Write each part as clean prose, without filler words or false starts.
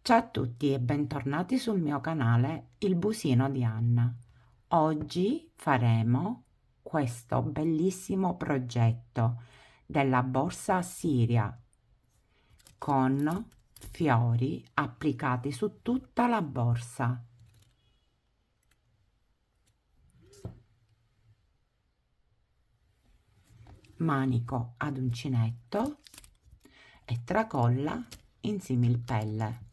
Ciao a tutti e bentornati sul mio canale Il Busino di Anna. Oggi faremo questo bellissimo progetto della borsa Assiria con fiori applicati su tutta la borsa. Manico ad uncinetto e tracolla in similpelle.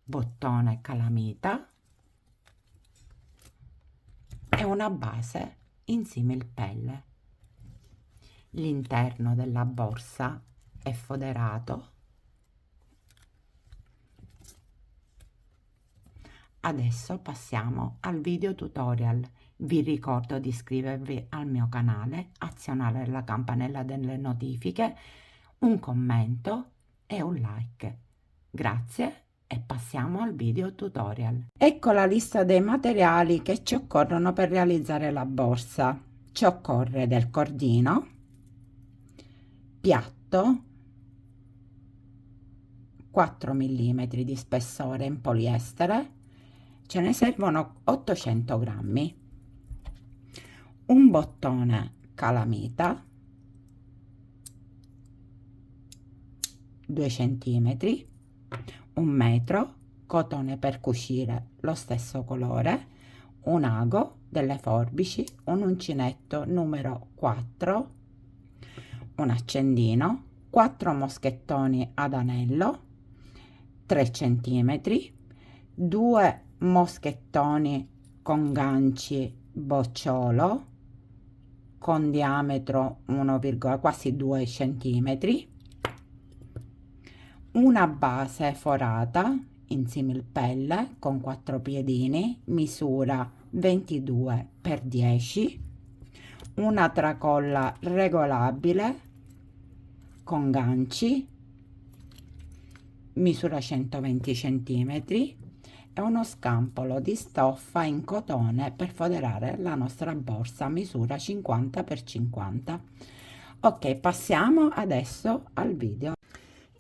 Bottone calamita e una base in similpelle. L'interno della borsa è foderato. Adesso passiamo al video tutorial. Vi ricordo di iscrivervi al mio canale, azionare la campanella delle notifiche, un commento e un like. Grazie e passiamo al video tutorial. Ecco la lista dei materiali che ci occorrono per realizzare la borsa. Ci occorre del cordino, piatto, 4 mm di spessore in poliestere, ce ne servono 800 grammi, un bottone calamita, 2 cm, un metro, cotone per cucire lo stesso colore, un ago, delle forbici, un uncinetto numero 4, un accendino, 4 moschettoni ad anello, 3 cm, 2 moschettoni con ganci bocciolo con diametro 1, quasi 2 cm, una base forata in similpelle con 4 piedini, misura 22 x 10, una tracolla regolabile con ganci, misura 120 cm, e uno scampolo di stoffa in cotone per foderare la nostra borsa, misura 50 x 50. Ok, passiamo adesso al video.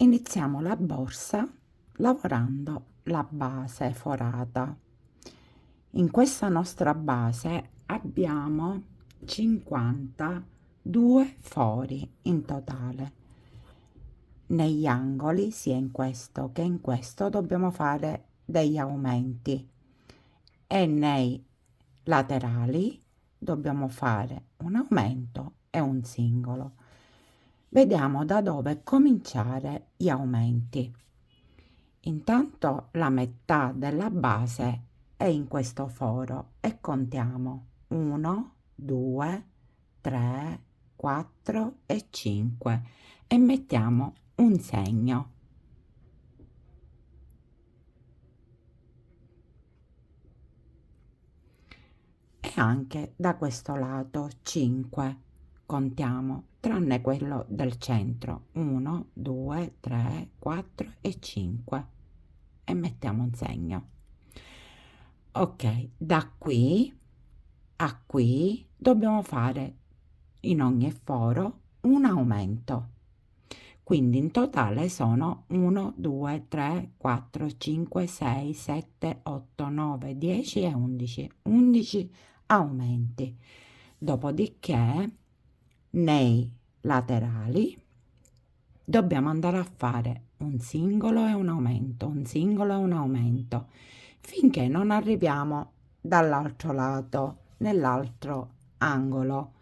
Iniziamo la borsa lavorando la base forata. In questa nostra base abbiamo 52 fori in totale. Negli angoli, sia in questo che in questo, dobbiamo fare degli aumenti e nei laterali dobbiamo fare un aumento e un singolo. Vediamo da dove cominciare gli aumenti. Intanto la metà della base è in questo foro e contiamo 1, 2, 3, 4 e 5 e mettiamo un segno. E anche da questo lato 5 contiamo, tranne quello del centro, 1, 2, 3, 4 e 5 e mettiamo un segno. Ok, da qui a qui dobbiamo fare in ogni foro un aumento, quindi in totale sono 1, 2, 3, 4, 5, 6, 7, 8, 9, 10 e 11 aumenti. Dopodiché nei laterali dobbiamo andare a fare un singolo e un aumento, un singolo e un aumento, finché non arriviamo dall'altro lato, nell'altro angolo.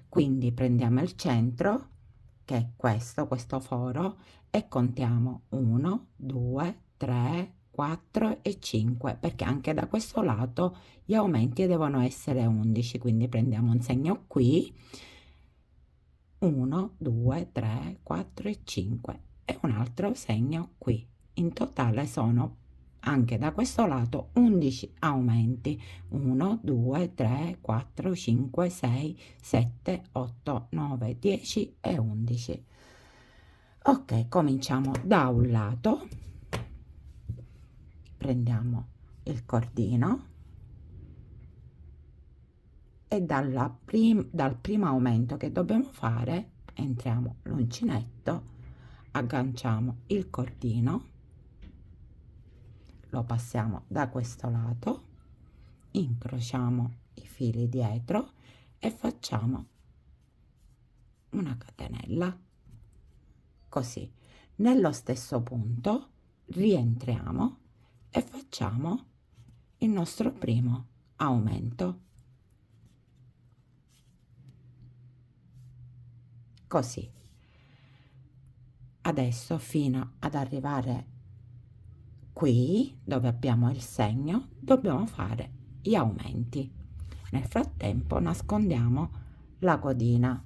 Quindi prendiamo il centro, che è questo foro, e contiamo 1, 2, 3, 4 e 5, perché anche da questo lato gli aumenti devono essere 11, quindi prendiamo un segno qui, 1, 2, 3, 4 e 5 e un altro segno qui. In totale sono anche da questo lato 11 aumenti, 1, 2, 3, 4, 5, 6, 7, 8, 9, 10 e 11. Ok, cominciamo da un lato, prendiamo il cordino e dal primo aumento che dobbiamo fare entriamo l'uncinetto agganciamo il cordino, lo passiamo da questo lato, incrociamo i fili dietro e facciamo una catenella, così. Nello stesso punto rientriamo e facciamo il nostro primo aumento, così. Adesso fino ad arrivare qui dove abbiamo il segno dobbiamo fare gli aumenti. Nel frattempo nascondiamo la codina.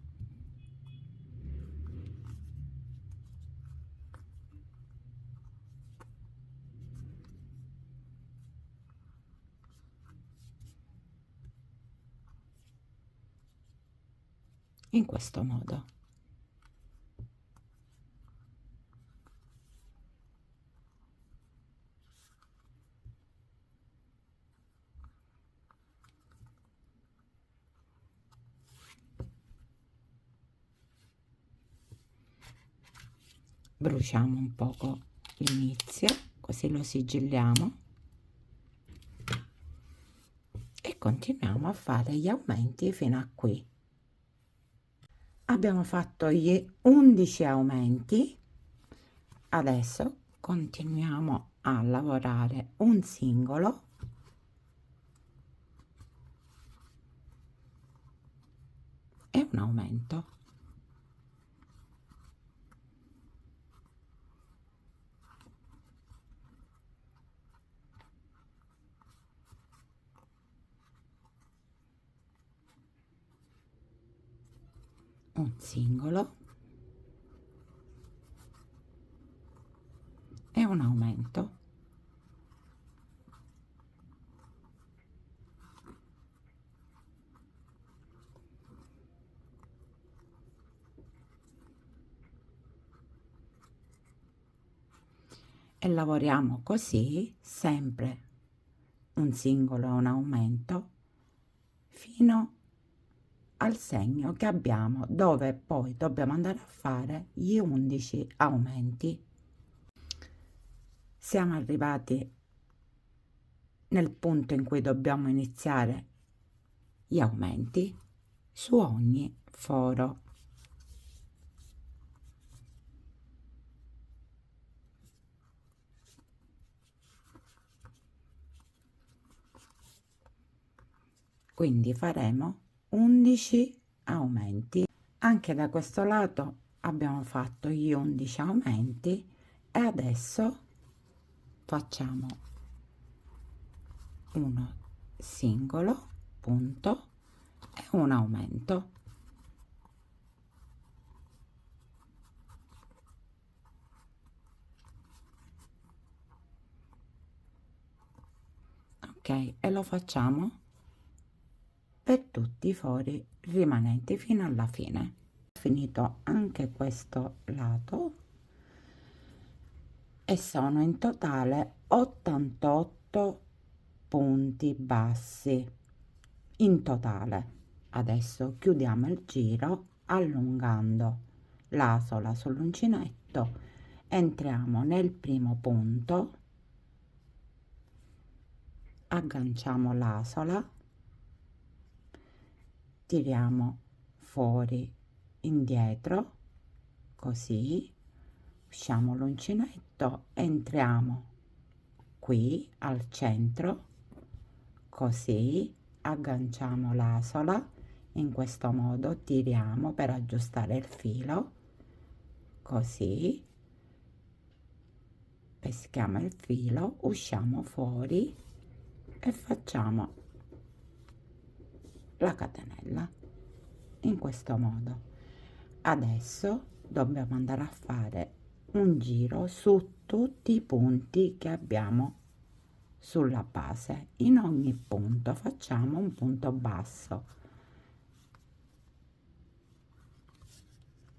In questo modo. Bruciamo un poco l'inizio, così lo sigilliamo e continuiamo a fare gli aumenti fino a qui. Abbiamo fatto gli 11 aumenti, adesso continuiamo a lavorare un singolo e un aumento. Un singolo e un aumento. E lavoriamo così, sempre un singolo e un aumento, fino al segno che abbiamo, dove poi dobbiamo andare a fare gli 11 aumenti. Siamo arrivati nel punto in cui dobbiamo iniziare gli aumenti su ogni foro. Quindi faremo 11 aumenti. Anche da questo lato abbiamo fatto gli 11 aumenti e adesso facciamo uno singolo punto e un aumento. Ok, e lo facciamo per tutti i fori rimanenti fino alla fine. Finito anche questo lato e sono in totale 88 punti bassi in totale. Adesso chiudiamo il giro allungando l'asola sull'uncinetto, entriamo nel primo punto, agganciamo l'asola, tiriamo fuori indietro, così, usciamo l'uncinetto, entriamo qui al centro, così, agganciamo l'asola, in questo modo tiriamo per aggiustare il filo, così, peschiamo il filo, usciamo fuori e facciamo la catenella in questo modo. Adesso dobbiamo andare a fare un giro su tutti i punti che abbiamo sulla base. In ogni punto facciamo un punto basso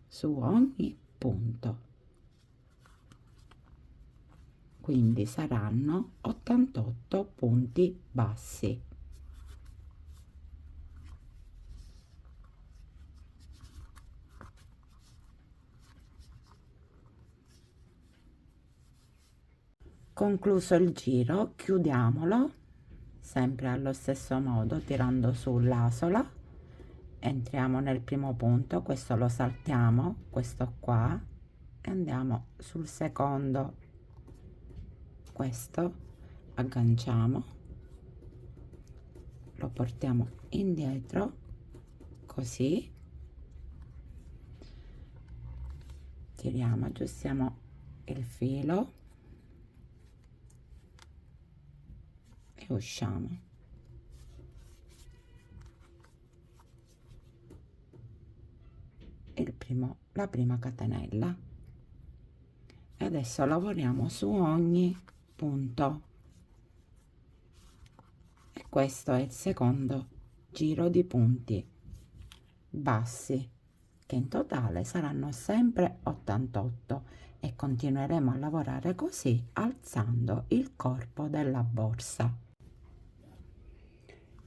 su ogni punto, quindi saranno 88 punti bassi. Concluso il giro, chiudiamolo sempre allo stesso modo tirando su l'asola, entriamo nel primo punto, questo lo saltiamo, questo qua, e andiamo sul secondo, questo agganciamo, lo portiamo indietro così, tiriamo, aggiustiamo il filo e usciamo. La prima catenella e adesso lavoriamo su ogni punto e questo è il secondo giro di punti bassi, che in totale saranno sempre 88, e continueremo a lavorare così alzando il corpo della borsa.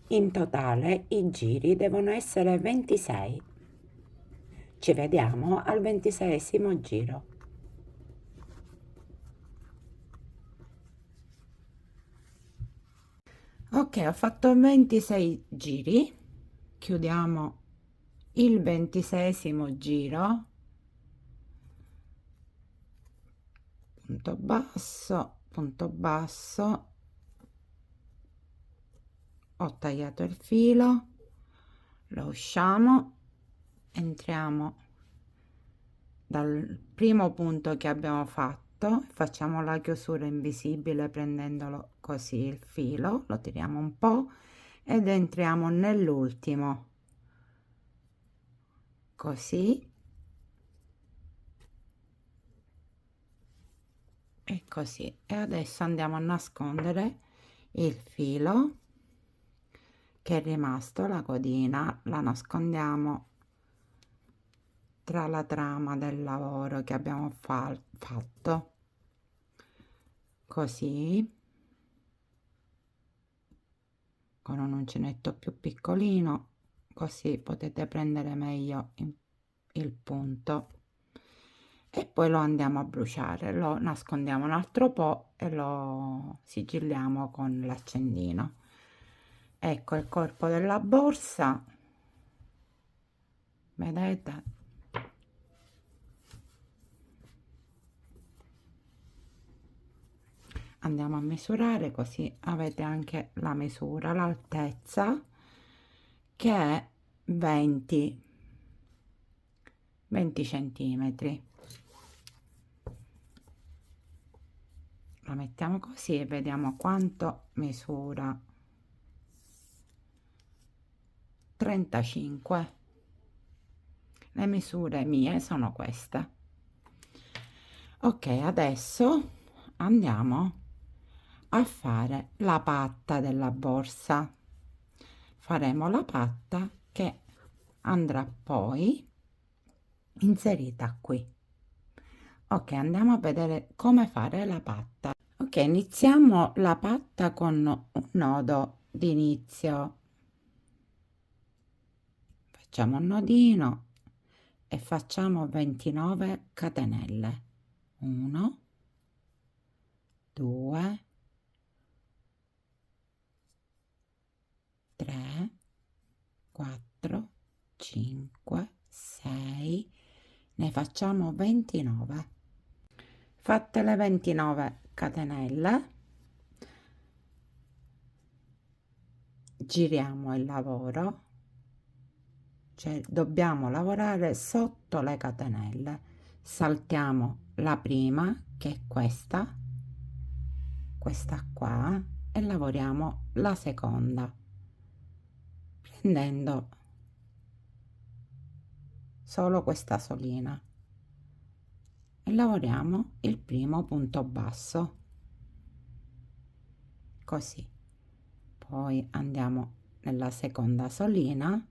In totale i giri devono essere 26. Ci vediamo al 26esimo giro. Ok, ho fatto 26 giri, chiudiamo il 26esimo giro, punto basso, ho tagliato il filo, lo usciamo, entriamo dal primo punto che abbiamo fatto, facciamo la chiusura invisibile prendendolo così il filo, lo tiriamo un po' ed entriamo nell'ultimo così e così, e adesso andiamo a nascondere il filo che è rimasto, la codina la nascondiamo tra la trama del lavoro che abbiamo fatto così, con un uncinetto più piccolino, così potete prendere meglio il punto, e poi lo andiamo a bruciare, lo nascondiamo un altro po' e lo sigilliamo con l'accendino. Ecco il corpo della borsa, vedete? Andiamo a misurare così avete anche la misura, l'altezza, che è 20 centimetri. La mettiamo così e vediamo quanto misura. 35. Le misure mie sono queste. Ok, adesso andiamo a fare la patta della borsa. Faremo la patta che andrà poi inserita qui. Ok, andiamo a vedere come fare la patta. Ok, iniziamo la patta con un nodo di inizio. Facciamo un nodino e facciamo 29 catenelle. 1, 2, 3, 4, 5, 6, ne facciamo 29. Fatte le 29 catenelle, giriamo il lavoro, cioè dobbiamo lavorare sotto le catenelle, saltiamo la prima che è questa qua, e lavoriamo la seconda prendendo solo questa solina e lavoriamo il primo punto basso così, poi andiamo nella seconda solina,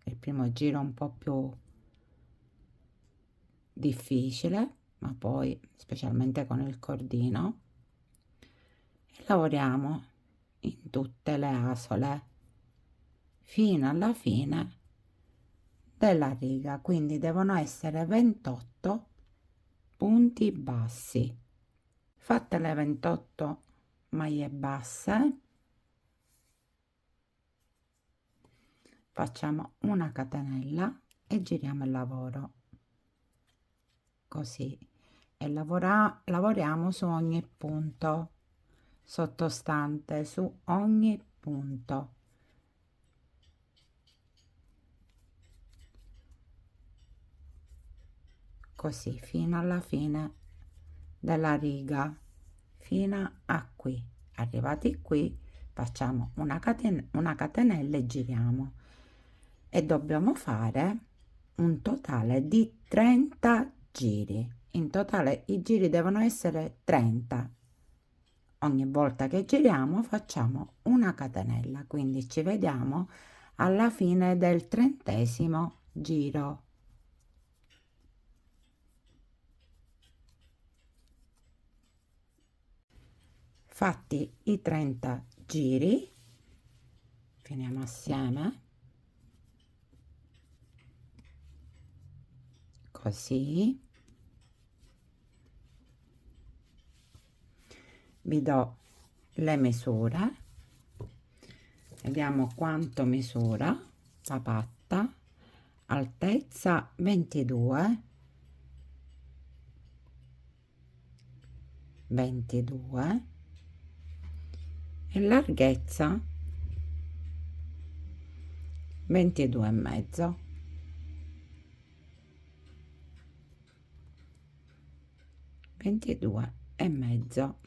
il primo giro un po' più difficile, ma poi specialmente con il cordino, e lavoriamo in tutte le asole fino alla fine della riga, quindi devono essere 28 punti bassi. Fatte le 28 maglie basse, facciamo una catenella e giriamo il lavoro così, e lavoriamo su ogni punto sottostante, su ogni punto, così fino alla fine della riga, fino a qui. Arrivati qui facciamo una catenella e giriamo, e dobbiamo fare un totale di 30 giri. In totale i giri devono essere 30. Ogni volta che giriamo facciamo una catenella, quindi ci vediamo alla fine del 30° giro. Fatti i 30 giri, finiamo assieme così. Vi do le misure, vediamo quanto misura la patta. Altezza 22, 22, e larghezza 22 e mezzo. 22 e mezzo.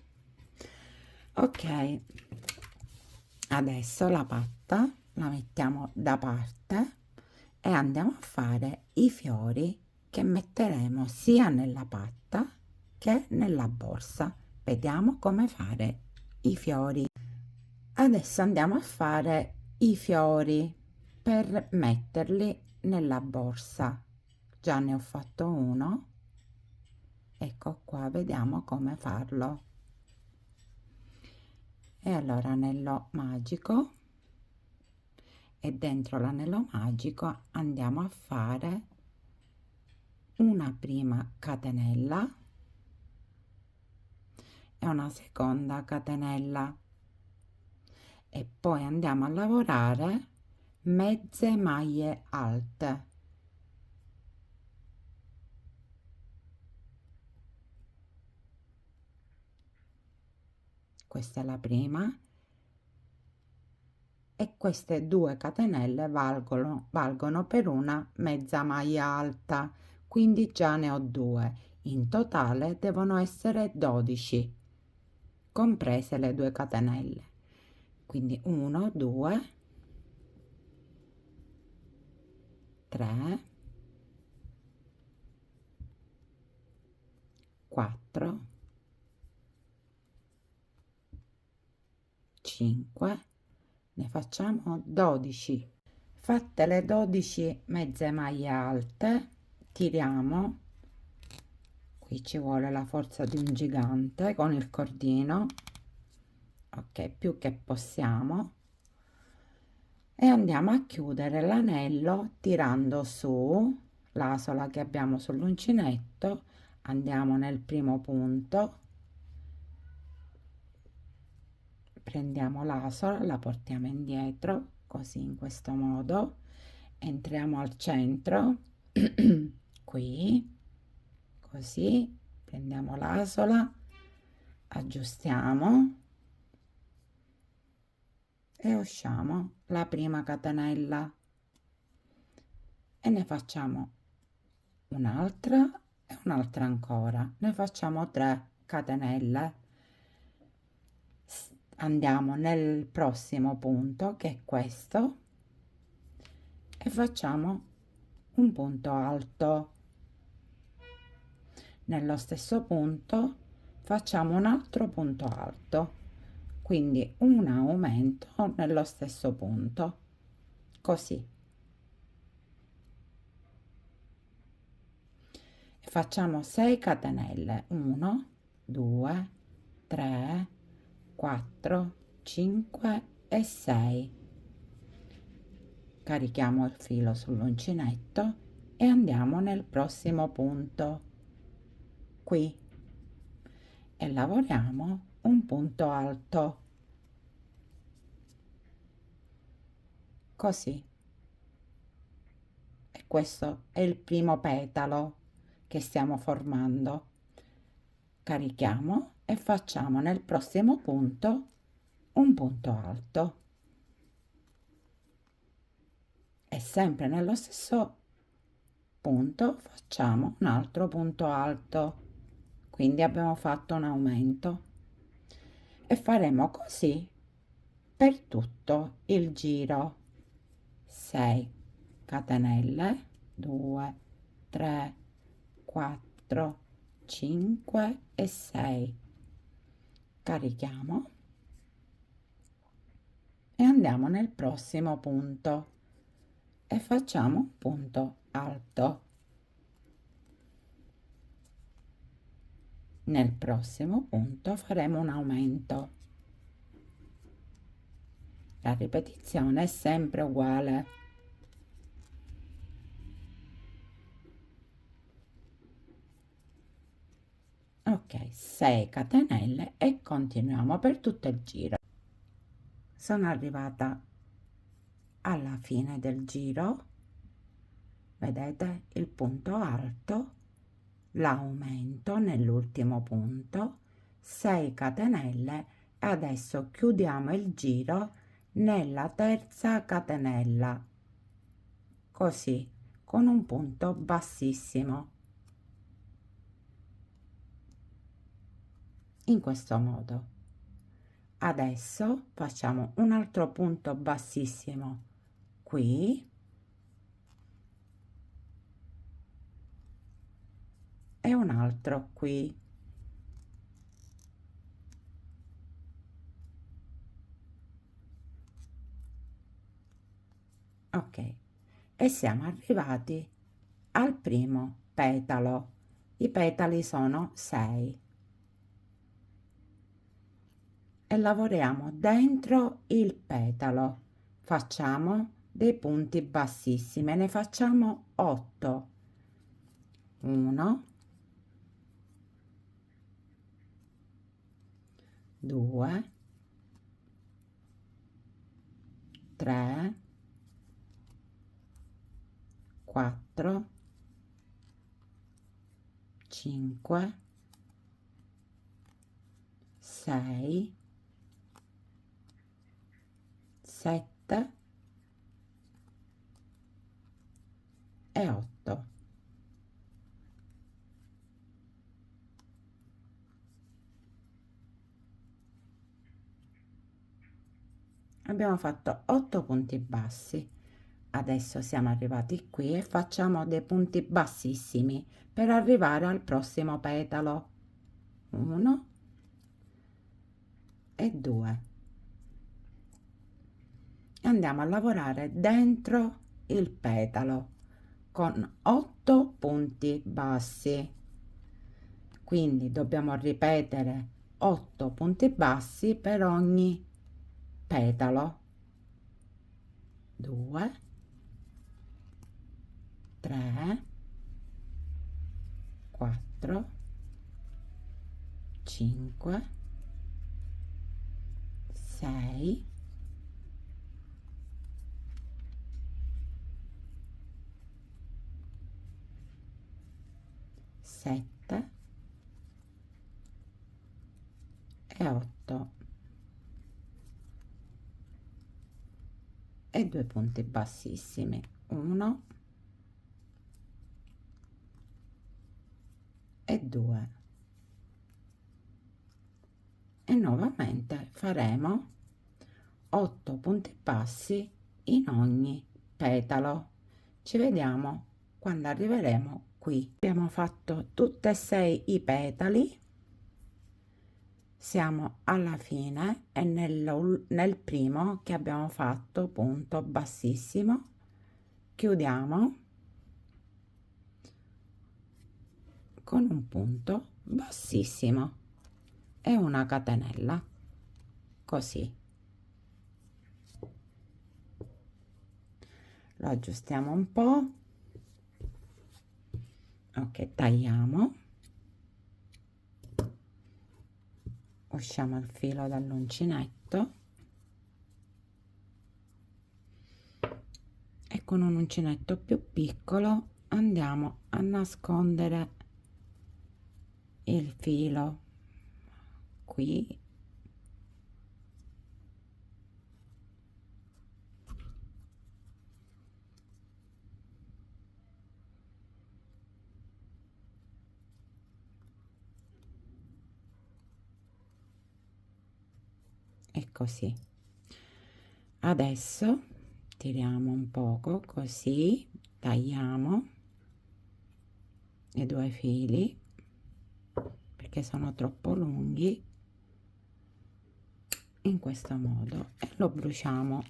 Ok, adesso la patta la mettiamo da parte e andiamo a fare i fiori che metteremo sia nella patta che nella borsa. Vediamo come fare i fiori. Adesso andiamo a fare i fiori per metterli nella borsa. Già ne ho fatto uno, ecco qua, vediamo come farlo. E allora anello magico, e dentro l'anello magico andiamo a fare una prima catenella e una seconda catenella, e poi andiamo a lavorare mezze maglie alte. Questa è la prima, e queste 2 catenelle valgono per una mezza maglia alta, quindi già ne ho 2. In totale devono essere 12, comprese le 2 catenelle. Quindi 1, 2, 3, 4, 5, ne facciamo 12. Fatte le 12 mezze maglie alte, tiriamo. Qui ci vuole la forza di un gigante con il cordino, ok, più che possiamo, e andiamo a chiudere l'anello tirando su l'asola che abbiamo sull'uncinetto. Andiamo nel primo punto, prendiamo l'asola, la portiamo indietro così, in questo modo, entriamo al centro qui così, prendiamo l'asola, aggiustiamo e usciamo la prima catenella, e ne facciamo un'altra e un'altra ancora, ne facciamo 3 catenelle. Andiamo nel prossimo punto, che è questo, e facciamo un punto alto. Nello stesso punto facciamo un altro punto alto, quindi un aumento nello stesso punto, così. Facciamo 6 catenelle, 1, 2, 3, 4, 5 e 6. Carichiamo il filo sull'uncinetto e andiamo nel prossimo punto, qui, e lavoriamo un punto alto, così. E questo è il primo petalo che stiamo formando. Carichiamo e facciamo nel prossimo punto un punto alto e sempre nello stesso punto facciamo un altro punto alto, quindi abbiamo fatto un aumento e faremo così per tutto il giro. 6 catenelle, 2 3 4 5 e 6. Carichiamo e andiamo nel prossimo punto e facciamo un punto alto. Nel prossimo punto faremo un aumento. La ripetizione è sempre uguale. Ok, 6 catenelle e continuiamo per tutto il giro. Sono arrivata alla fine del giro, vedete il punto alto, l'aumento nell'ultimo punto, 6 catenelle e adesso chiudiamo il giro nella terza catenella, così, con un punto bassissimo, in questo modo. Adesso facciamo un altro punto bassissimo qui e un altro qui. Ok, e siamo arrivati al primo petalo. I petali sono 6 e lavoriamo dentro il petalo. Facciamo dei punti bassissimi, ne facciamo 8. 1 2 3 4 5 6 7 e 8. Abbiamo fatto 8 punti bassi. Adesso siamo arrivati qui e facciamo dei punti bassissimi per arrivare al prossimo petalo. 1 e 2. Andiamo a lavorare dentro il petalo con 8 punti bassi. Quindi dobbiamo ripetere 8 punti bassi per ogni petalo. 2 3 4 5 6 7 e 8 e 2 punti bassissimi, 1 e 2, e nuovamente faremo 8 punti bassi in ogni petalo. Ci vediamo quando arriveremo qui. Abbiamo fatto tutti e 6 i petali, siamo alla fine e nel primo che abbiamo fatto punto bassissimo chiudiamo con un punto bassissimo e una catenella, così. Lo aggiustiamo un po'. Ok, tagliamo usciamo il filo dall'uncinetto e con un uncinetto più piccolo andiamo a nascondere il filo qui e così. Adesso tiriamo un poco così, tagliamo i due fili perché sono troppo lunghi, in questo modo, e lo bruciamo.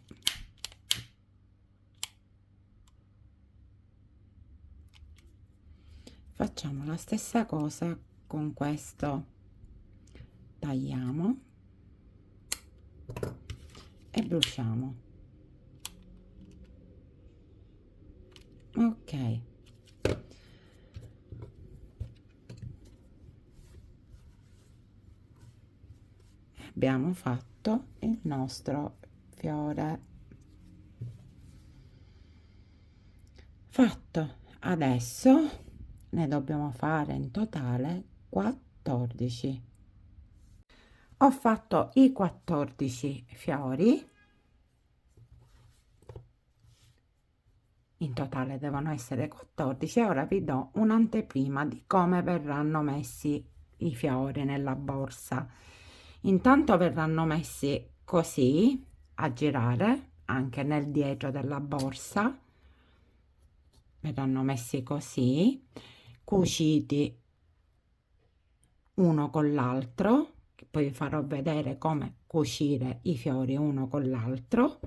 Facciamo la stessa cosa con questo, tagliamo e bruciamo. Ok, abbiamo fatto il nostro fiore fatto. Adesso ne dobbiamo fare in totale 14. Ho fatto i 14 fiori, in totale devono essere 14. Ora vi do un'anteprima di come verranno messi i fiori nella borsa. Intanto verranno messi così a girare anche nel dietro della borsa, verranno messi così, cuciti uno con l'altro, che poi vi farò vedere come cucire i fiori uno con l'altro,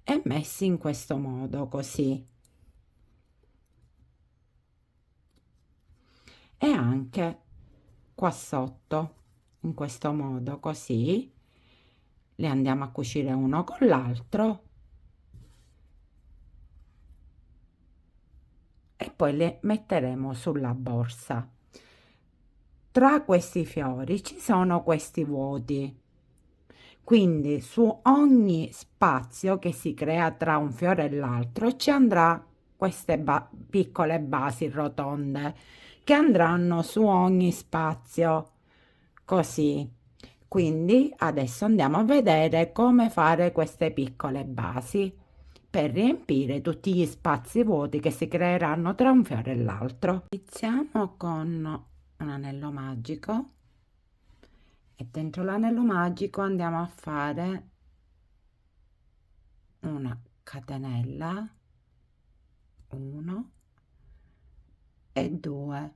e messi in questo modo così. E anche qua sotto in questo modo così li andiamo a cucire uno con l'altro e poi le metteremo sulla borsa. Tra questi fiori ci sono questi vuoti, quindi su ogni spazio che si crea tra un fiore e l'altro ci andrà queste piccole basi rotonde che andranno su ogni spazio così. Quindi adesso andiamo a vedere come fare queste piccole basi per riempire tutti gli spazi vuoti che si creeranno tra un fiore e l'altro. Iniziamo con un anello magico e dentro l'anello magico andiamo a fare una catenella, 1 e 2,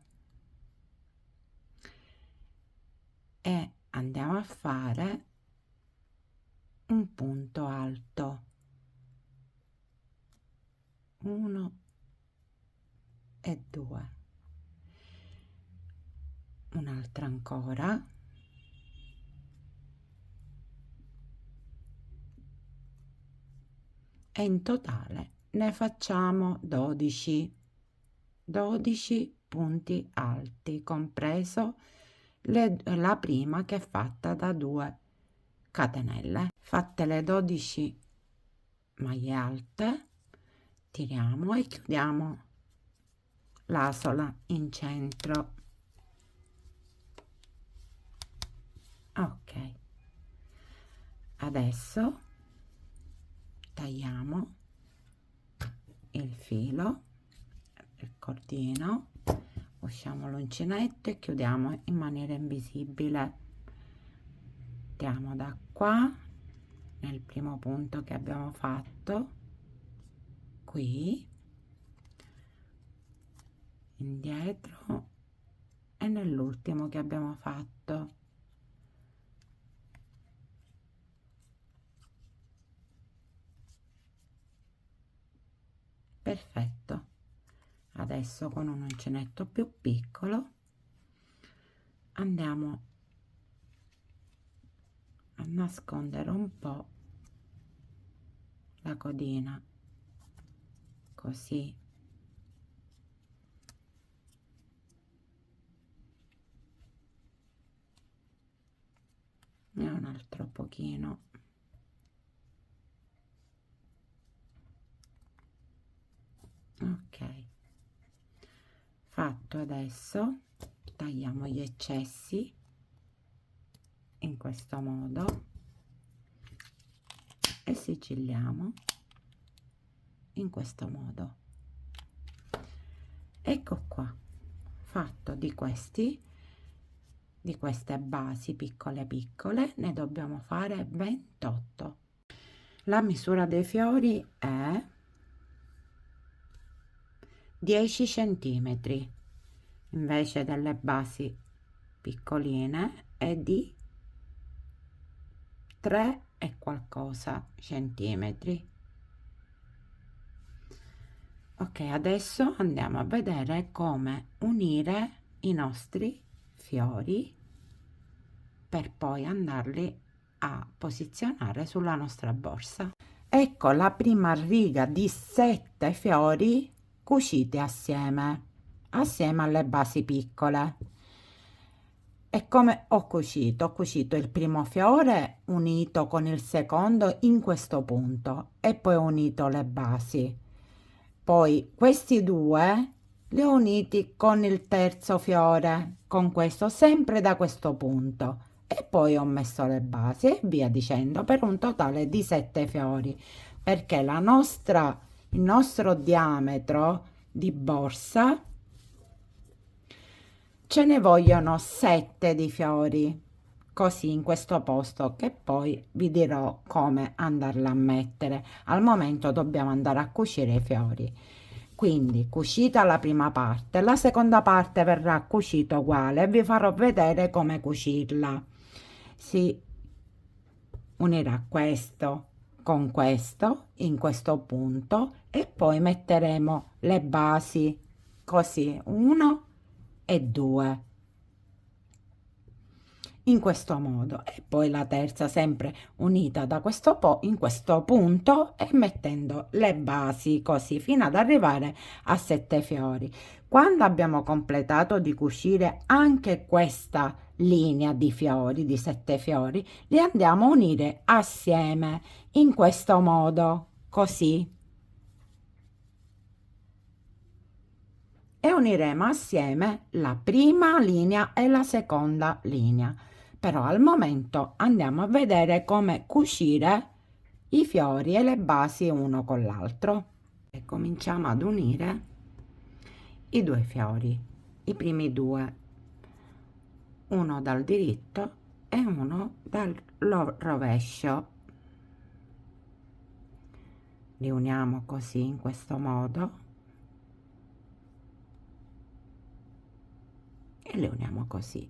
e andiamo a fare un punto alto, 1 e 2, un'altra ancora, e in totale ne facciamo 12 punti alti, compreso la prima che è fatta da 2 catenelle. Fatte le 12 maglie alte, tiriamo e chiudiamo l'asola in centro. Ok, adesso tagliamo il filo, il cordino, usciamo l'uncinetto e chiudiamo in maniera invisibile. Andiamo da qua nel primo punto che abbiamo fatto, qui, indietro, e nell'ultimo che abbiamo fatto. Perfetto. Adesso con un uncinetto più piccolo andiamo a nascondere un po' la codina, così. e un altro pochino. Ok, fatto. Adesso tagliamo gli eccessi in questo modo e sigilliamo in questo modo. Ecco qua, fatto. Di queste basi piccole piccole ne dobbiamo fare 28. La misura dei fiori è 10 centimetri, invece delle basi piccoline è di 3 e qualcosa centimetri. Ok, adesso andiamo a vedere come unire i nostri fiori per poi andarli a posizionare sulla nostra borsa. Ecco la prima riga di 7 fiori cuciti assieme alle basi piccole. E come ho cucito il primo fiore unito con il secondo in questo punto e poi ho unito le basi. Poi questi due li ho uniti con il terzo fiore, con questo sempre da questo punto, e poi ho messo le basi e via dicendo, per un totale di 7 fiori, perché il nostro diametro di borsa ce ne vogliono 7 di fiori, così in questo posto, che poi vi dirò come andarla a mettere. Al momento dobbiamo andare a cucire i fiori. Quindi cucita la prima parte, la seconda parte verrà cucita uguale e vi farò vedere come cucirla. Si unirà questo con questo in questo punto e poi metteremo le basi così, 1 e 2, in questo modo, e poi la terza sempre unita da questo in questo punto e mettendo le basi così fino ad arrivare a 7 fiori. Quando abbiamo completato di cucire anche questa linea di fiori, di 7 fiori, li andiamo a unire assieme in questo modo, così. E uniremo assieme la prima linea e la seconda linea. Però al momento andiamo a vedere come cucire i fiori e le basi uno con l'altro. E cominciamo ad unire i due fiori, i primi due, uno dal diritto e uno dal rovescio. Li uniamo così, in questo modo, e li uniamo così.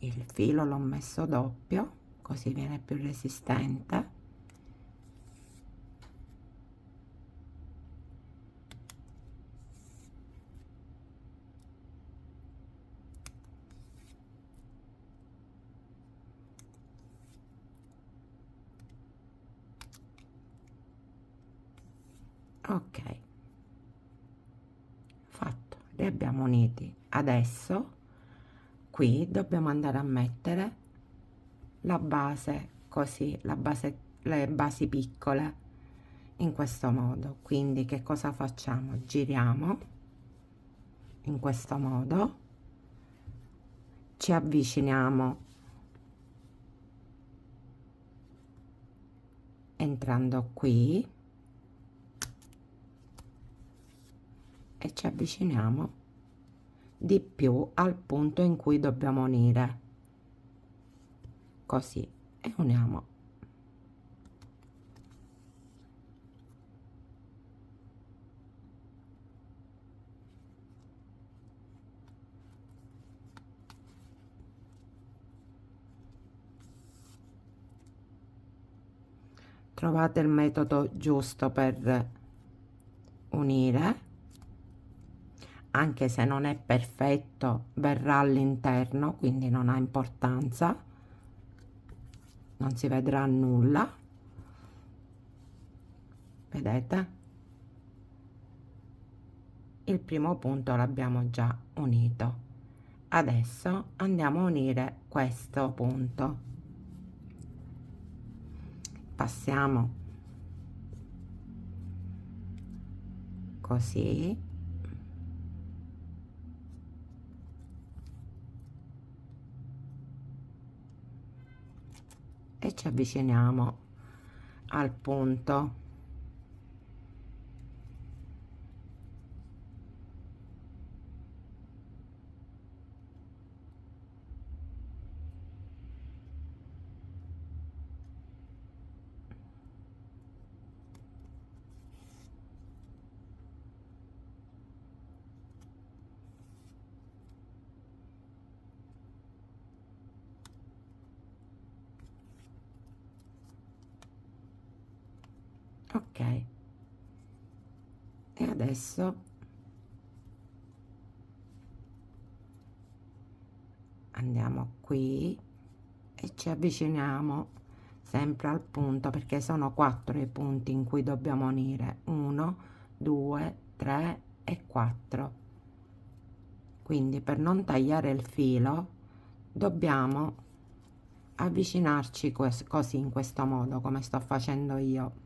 Il filo l'ho messo doppio, così viene più resistente. Ok, fatto, li abbiamo uniti. Adesso qui dobbiamo andare a mettere la base, così, le basi piccole, in questo modo. Quindi che cosa facciamo? Giriamo in questo modo, ci avviciniamo entrando qui e ci avviciniamo di più al punto in cui dobbiamo unire, così, e uniamo. Trovate il metodo giusto per unire, anche se non è perfetto, verrà all'interno, quindi non ha importanza, non si vedrà nulla, vedete? il primo punto l'abbiamo già unito. Adesso andiamo a unire questo punto. Passiamo così e ci avviciniamo al punto. Ok, e adesso andiamo qui e ci avviciniamo sempre al punto, perché sono 4 i punti in cui dobbiamo unire: 1 2 3 e 4. Quindi per non tagliare il filo dobbiamo avvicinarci così, in questo modo, come sto facendo io.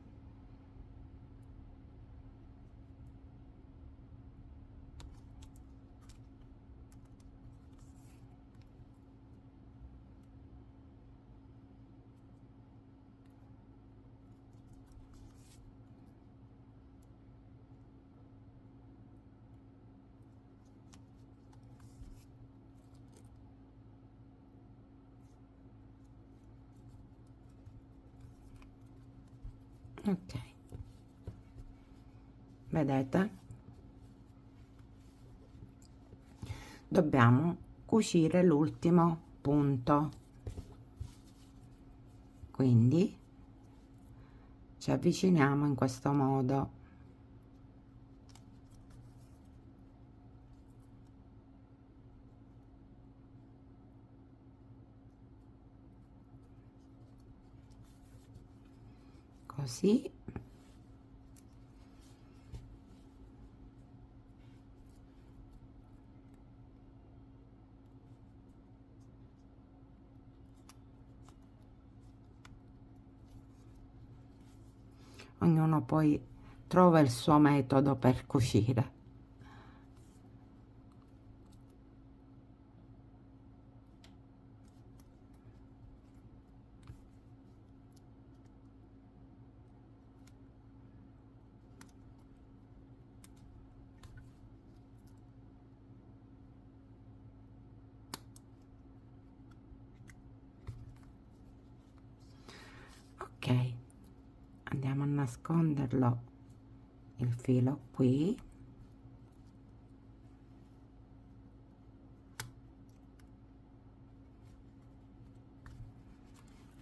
Ok, vedete, dobbiamo cucire l'ultimo punto, quindi ci avviciniamo in questo modo. Così. Ognuno poi trova il suo metodo per cucire. Ok, andiamo a nasconderlo il filo qui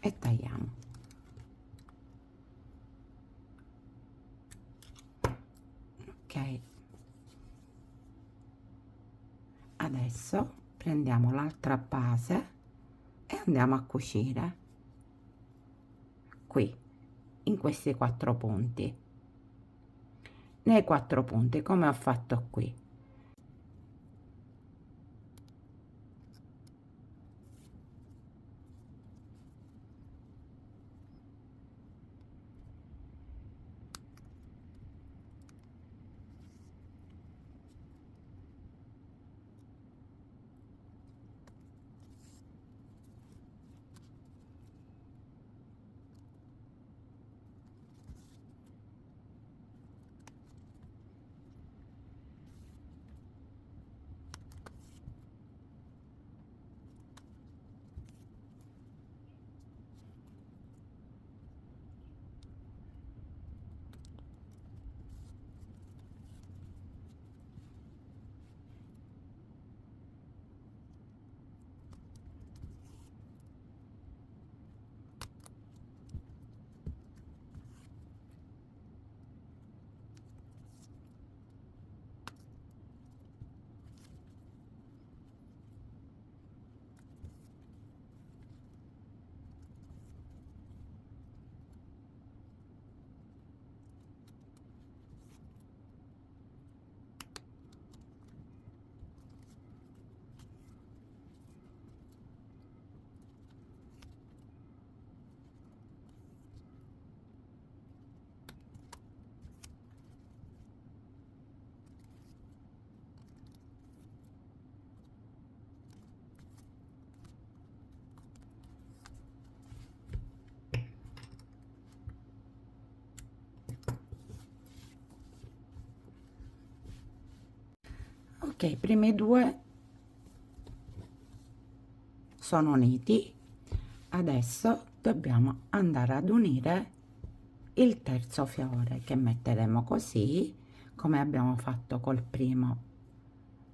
e tagliamo. Ok, adesso prendiamo l'altra base e andiamo a cucire qui, in questi 4 punti, nei 4 punti come ho fatto qui. Ok, i primi due sono uniti, adesso dobbiamo andare ad unire il terzo fiore, che metteremo così come abbiamo fatto col primo.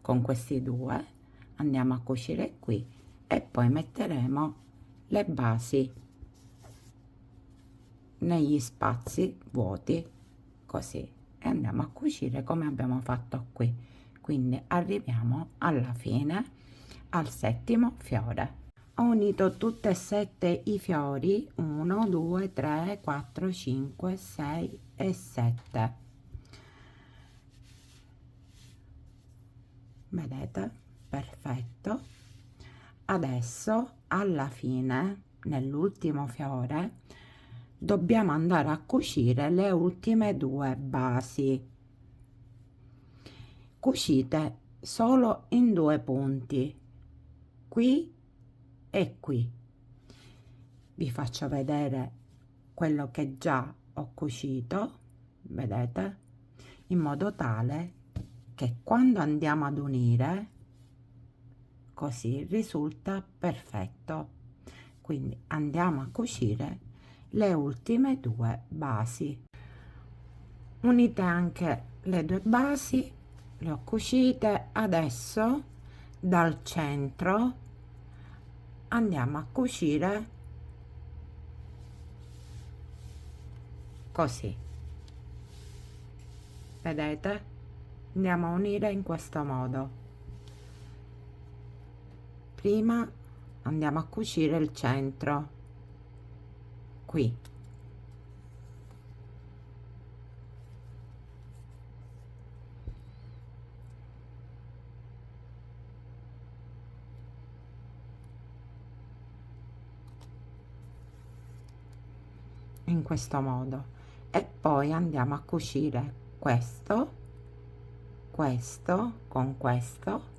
Con questi due andiamo a cucire qui e poi metteremo le basi negli spazi vuoti, così, e andiamo a cucire come abbiamo fatto qui. Quindi arriviamo alla fine, al settimo fiore. Ho unito tutti e 7 i fiori, 1 2 3 4 5 6 e 7. Vedete? Perfetto. Adesso alla fine, nell'ultimo fiore, dobbiamo andare a cucire le ultime due basi. Cucite solo in due punti, qui e qui. Vi faccio vedere quello che già ho cucito, vedete, in modo tale che quando andiamo ad unire così risulta perfetto. Quindi andiamo a cucire le ultime due basi. Unite anche le due basi, le ho cucite. Adesso dal centro andiamo a cucire così, vedete, andiamo a unire in questo modo. Prima andiamo a cucire il centro qui, in questo modo, e poi andiamo a cucire questo, questo con questo,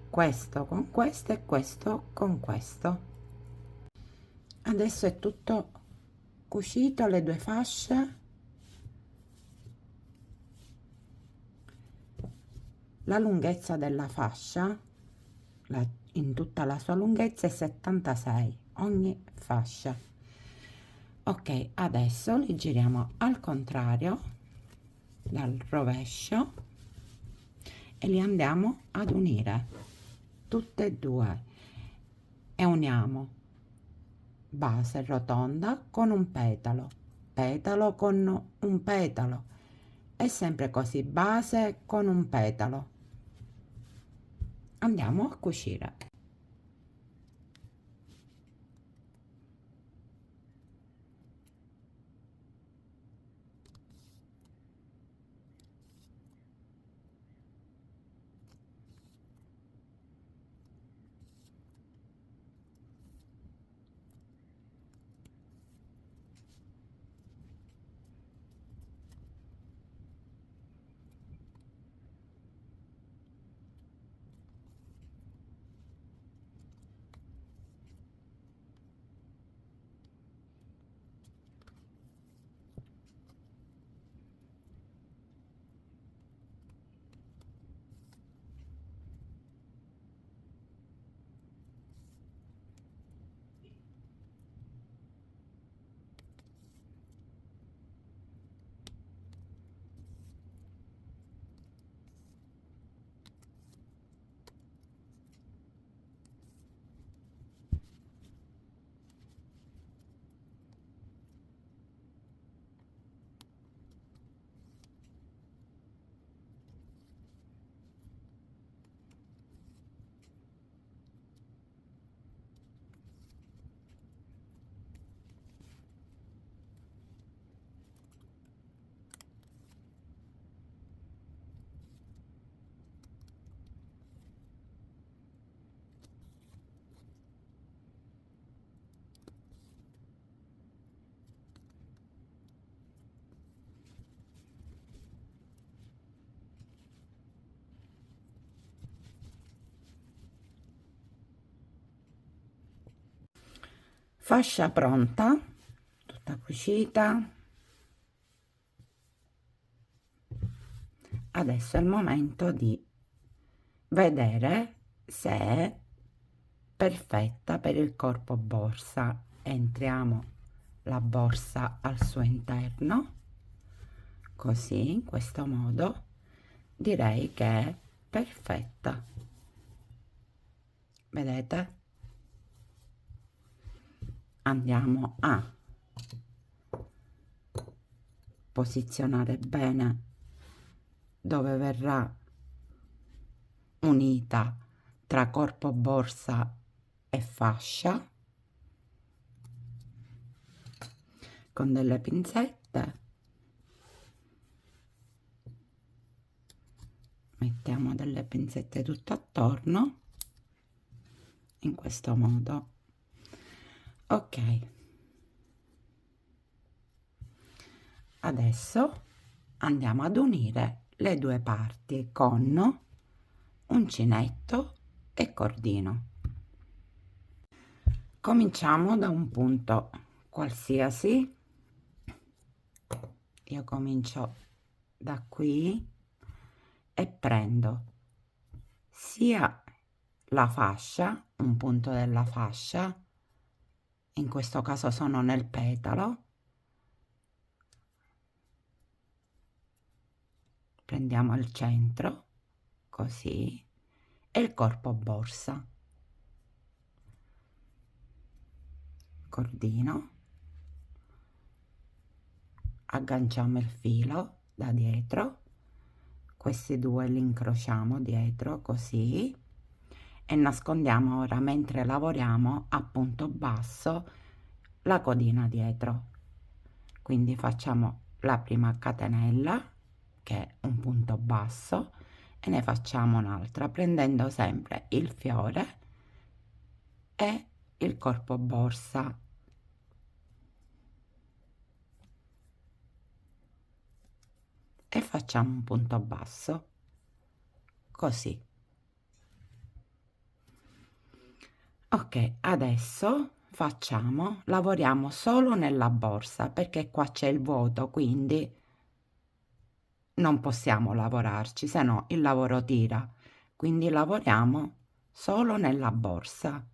questo con questo e questo con questo. Adesso è tutto cucito, le due fasce. La lunghezza della fascia, in tutta la sua lunghezza, è 76 ogni fascia. Ok, adesso li giriamo al contrario, dal rovescio, e li andiamo ad unire tutte e due, e uniamo base rotonda con un petalo, petalo con un petalo, e sempre così, base con un petalo. Andiamo a cucire. Fascia pronta, tutta cucita. Adesso è il momento di vedere se è perfetta per il corpo borsa. Entriamo la borsa al suo interno, così, in questo modo direi che è perfetta. Vedete? Andiamo a posizionare bene dove verrà unita tra corpo, borsa e fascia con delle pinzette. Mettiamo delle pinzette tutto attorno in questo modo. Ok, adesso andiamo ad unire le due parti con uncinetto e cordino. Cominciamo da un punto qualsiasi. Io comincio da qui e prendo sia la fascia, un punto della fascia, in questo caso sono nel petalo, prendiamo il centro così e il corpo borsa, cordino, agganciamo il filo da dietro, questi due li incrociamo dietro così e nascondiamo ora, mentre lavoriamo a punto basso, la codina dietro. Quindi facciamo la prima catenella, che è un punto basso, e ne facciamo un'altra prendendo sempre il fiore e il corpo borsa. E facciamo un punto basso così. Ok, adesso lavoriamo solo nella borsa perché qua c'è il vuoto, quindi non possiamo lavorarci, se no il lavoro tira. Quindi lavoriamo solo nella borsa.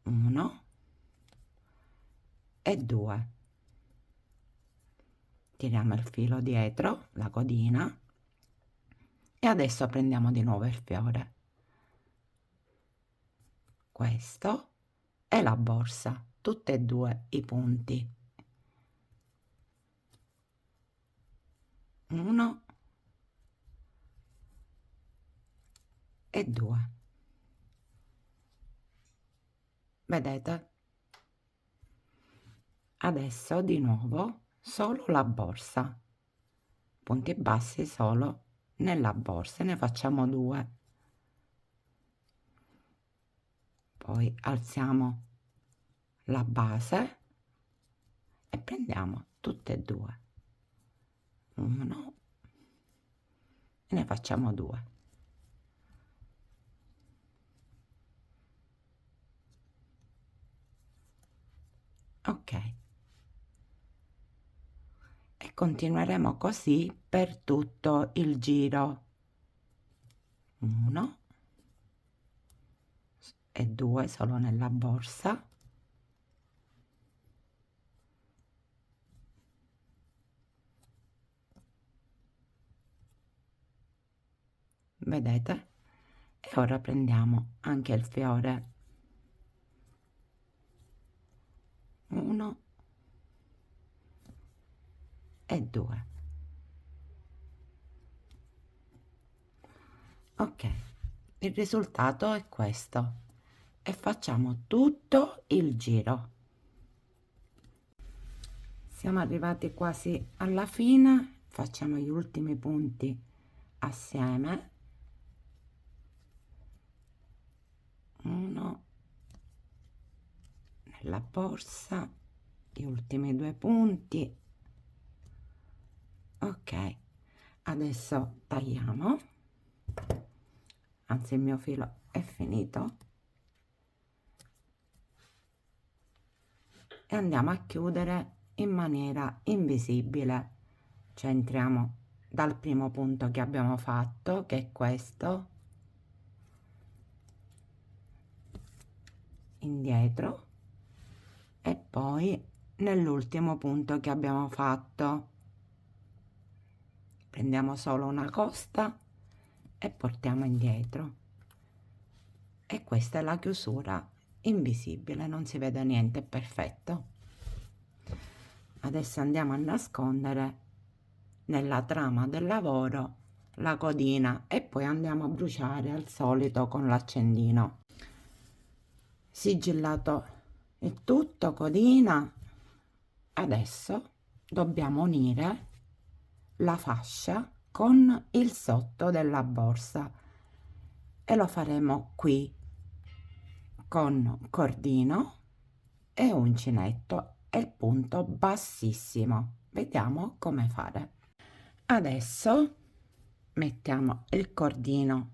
1 e 2. Tiriamo il filo dietro, la codina, e adesso prendiamo di nuovo il fiore. Questo è la borsa, tutti e due i punti. 1 e 2. Vedete? Adesso di nuovo solo la borsa, punti bassi solo nella borsa, ne facciamo 2. Poi alziamo la base e prendiamo tutte e due, 1 e ne facciamo 2. Ok, e continueremo così per tutto il giro. 1 e 2 solo nella borsa, vedete? E ora prendiamo anche il fiore, 1 e 2. Ok, il risultato è questo e facciamo tutto il giro. Siamo arrivati quasi alla fine, facciamo gli ultimi punti assieme. 1 nella borsa, gli ultimi 2 punti. Ok, adesso tagliamo, anzi il mio filo è finito, e andiamo a chiudere in maniera invisibile, cioè entriamo dal primo punto che abbiamo fatto, che è questo, indietro e poi nell'ultimo punto che abbiamo fatto prendiamo solo una costa e portiamo indietro, e questa è la chiusura invisibile, non si vede niente, è perfetto. Adesso andiamo a nascondere nella trama del lavoro la codina e poi andiamo a bruciare al solito con l'accendino. Sigillato il tutto, codina. Adesso dobbiamo unire la fascia con il sotto della borsa e lo faremo qui con cordino e uncinetto e il punto bassissimo. Vediamo come fare. Adesso mettiamo il cordino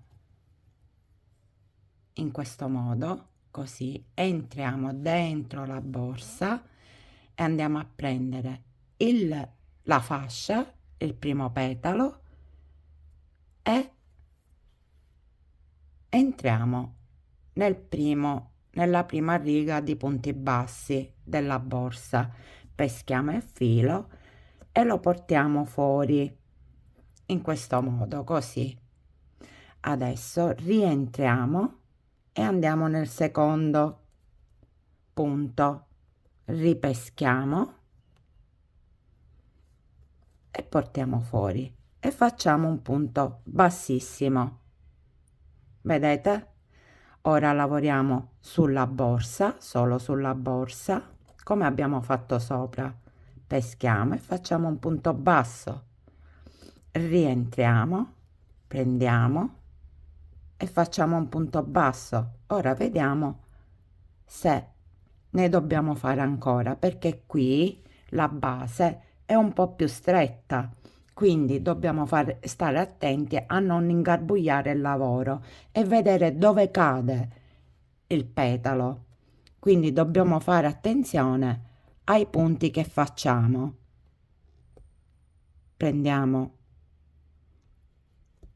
in questo modo, così entriamo dentro la borsa e andiamo a prendere la fascia, il primo petalo, e entriamo nella prima riga di punti bassi della borsa, peschiamo il filo e lo portiamo fuori in questo modo, così. Adesso rientriamo e andiamo nel secondo punto, ripeschiamo e portiamo fuori e facciamo un punto bassissimo. Vedete? Ora lavoriamo sulla borsa, solo sulla borsa, come abbiamo fatto sopra. Peschiamo e facciamo un punto basso. Rientriamo, prendiamo e facciamo un punto basso. Ora vediamo se ne dobbiamo fare ancora, perché qui la base è un po' più stretta, quindi dobbiamo stare attenti a non ingarbugliare il lavoro e vedere dove cade il petalo, quindi dobbiamo fare attenzione ai punti che facciamo. Prendiamo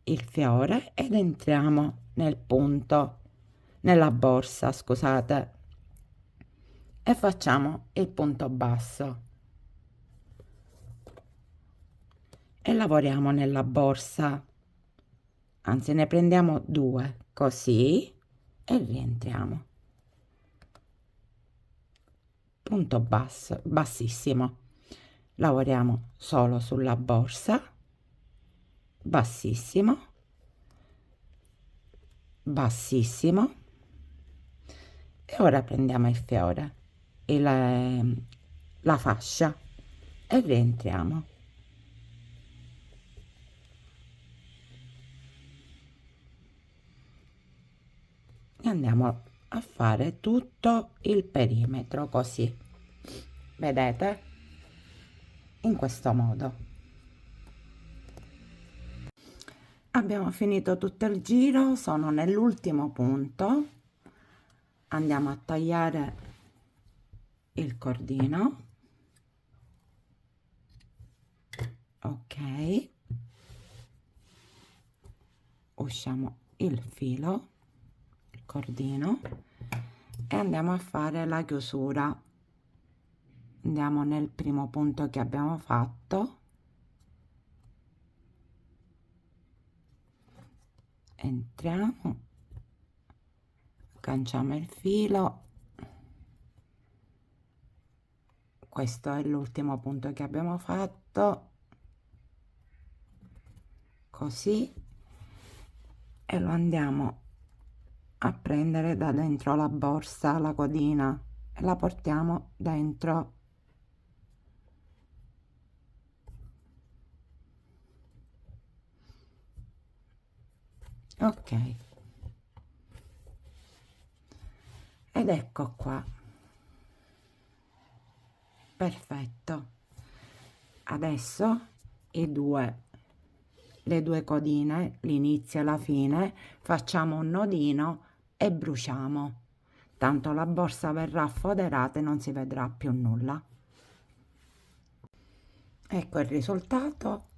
il fiore ed entriamo nel punto, nella borsa, scusate, e facciamo il punto basso e lavoriamo nella borsa, anzi ne prendiamo due così e rientriamo, punto basso, bassissimo, lavoriamo solo sulla borsa, bassissimo, bassissimo, e ora prendiamo il fiore, la fascia e rientriamo. E andiamo a fare tutto il perimetro così, vedete, in questo modo. Abbiamo finito tutto il giro, sono nell'ultimo punto, andiamo a tagliare il cordino, ok, usciamo il filo, il cordino, e andiamo a fare la chiusura. Andiamo nel primo punto che abbiamo fatto, entriamo, agganciamo il filo, questo è l'ultimo punto che abbiamo fatto, così, e lo andiamo a prendere da dentro la borsa, la codina, e la portiamo dentro. Ok, ed ecco qua, perfetto. Adesso le due codine, l'inizio e la fine, facciamo un nodino e bruciamo, tanto la borsa verrà foderata e non si vedrà più nulla. Ecco il risultato.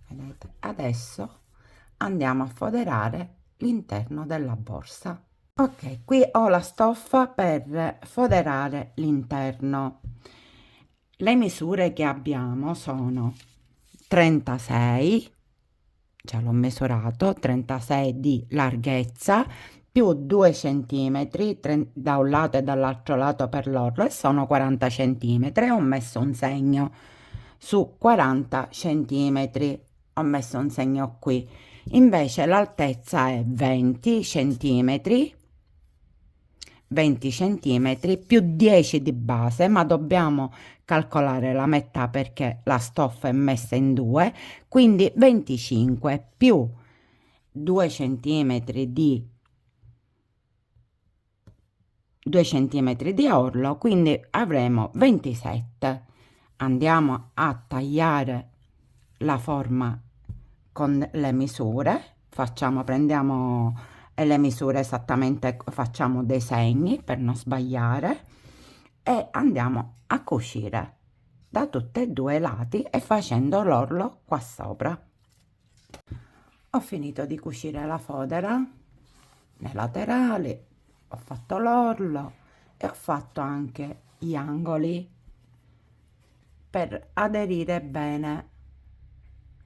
Vedete? Adesso andiamo a foderare l'interno della borsa. Ok, qui ho la stoffa per foderare l'interno. Le misure che abbiamo sono 36, già l'ho misurato, 36 di larghezza più 2 centimetri da un lato e dall'altro lato per l'orlo, e sono 40 centimetri. Ho messo un segno su 40 centimetri, ho messo un segno qui. Invece l'altezza è 20 centimetri, 20 centimetri più 10 di base, ma dobbiamo calcolare la metà perché la stoffa è messa in due, quindi 25 più 2 centimetri di 2 centimetri di orlo, quindi avremo 27. Andiamo a tagliare la forma con le misure, prendiamo le misure esattamente, facciamo dei segni per non sbagliare e andiamo a cucire da tutti e due i lati e facendo l'orlo qua sopra. Ho finito di cucire la fodera nei laterali, ho fatto l'orlo e ho fatto anche gli angoli per aderire bene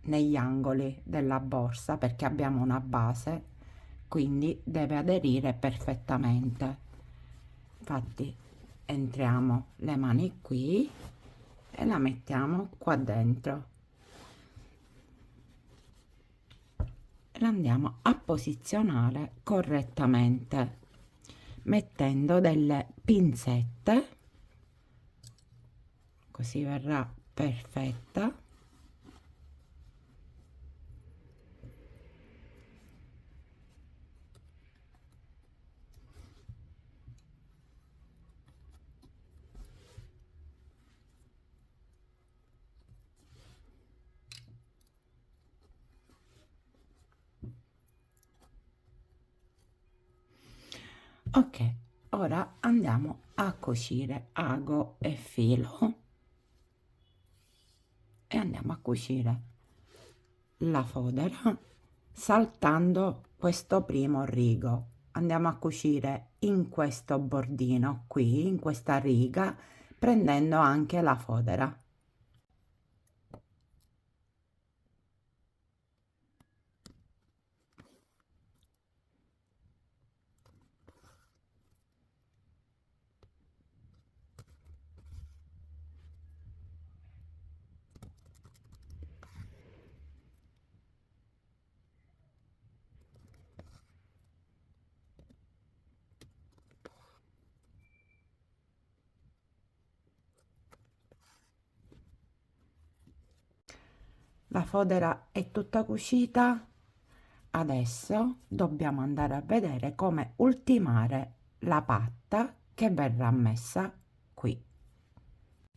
negli angoli della borsa, perché abbiamo una base, quindi deve aderire perfettamente. Infatti entriamo le mani qui e la mettiamo qua dentro, la andiamo a posizionare correttamente mettendo delle pinzette, così verrà perfetta. Ok, ora andiamo a cucire ago e filo e andiamo a cucire la fodera saltando questo primo rigo. Andiamo a cucire in questo bordino qui, in questa riga, prendendo anche la fodera. La fodera è tutta cucita. Adesso dobbiamo andare a vedere come ultimare la patta che verrà messa qui.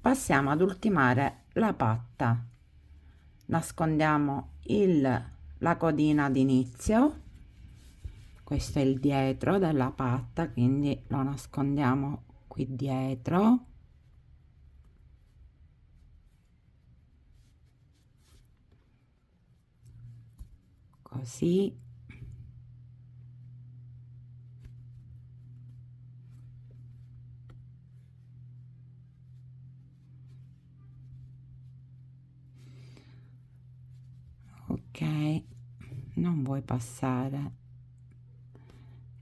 Passiamo ad ultimare la patta. Nascondiamo la codina d'inizio. Questo è il dietro della patta, quindi lo nascondiamo qui dietro. Così. Ok, non vuoi passare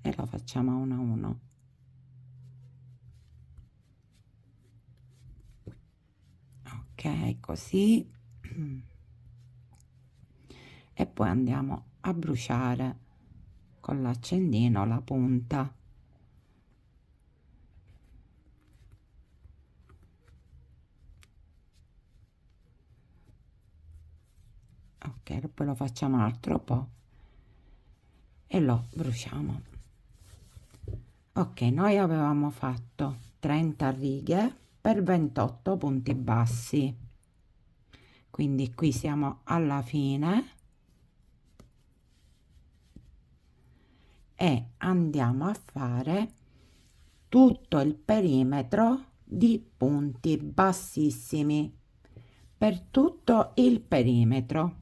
e lo facciamo a uno a uno. Ok, così. E poi andiamo a bruciare con l'accendino la punta. Ok, poi lo facciamo un altro po' e lo bruciamo. Ok, noi avevamo fatto 30 righe per 28 punti bassi, quindi qui siamo alla fine e andiamo a fare tutto il perimetro di punti bassissimi per tutto il perimetro,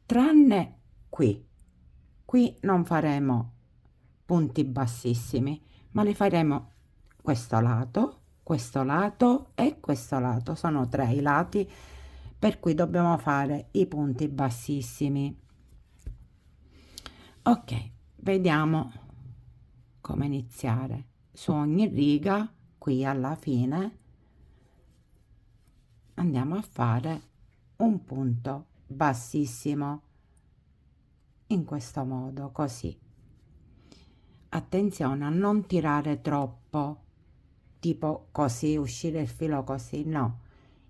tranne qui non faremo punti bassissimi, ma li faremo questo lato e questo lato. Sono 3 i lati per cui dobbiamo fare i punti bassissimi. Ok, vediamo come iniziare. Su ogni riga, qui alla fine, andiamo a fare un punto bassissimo in questo modo, così. Attenzione a non tirare troppo, tipo così, uscire il filo così, no.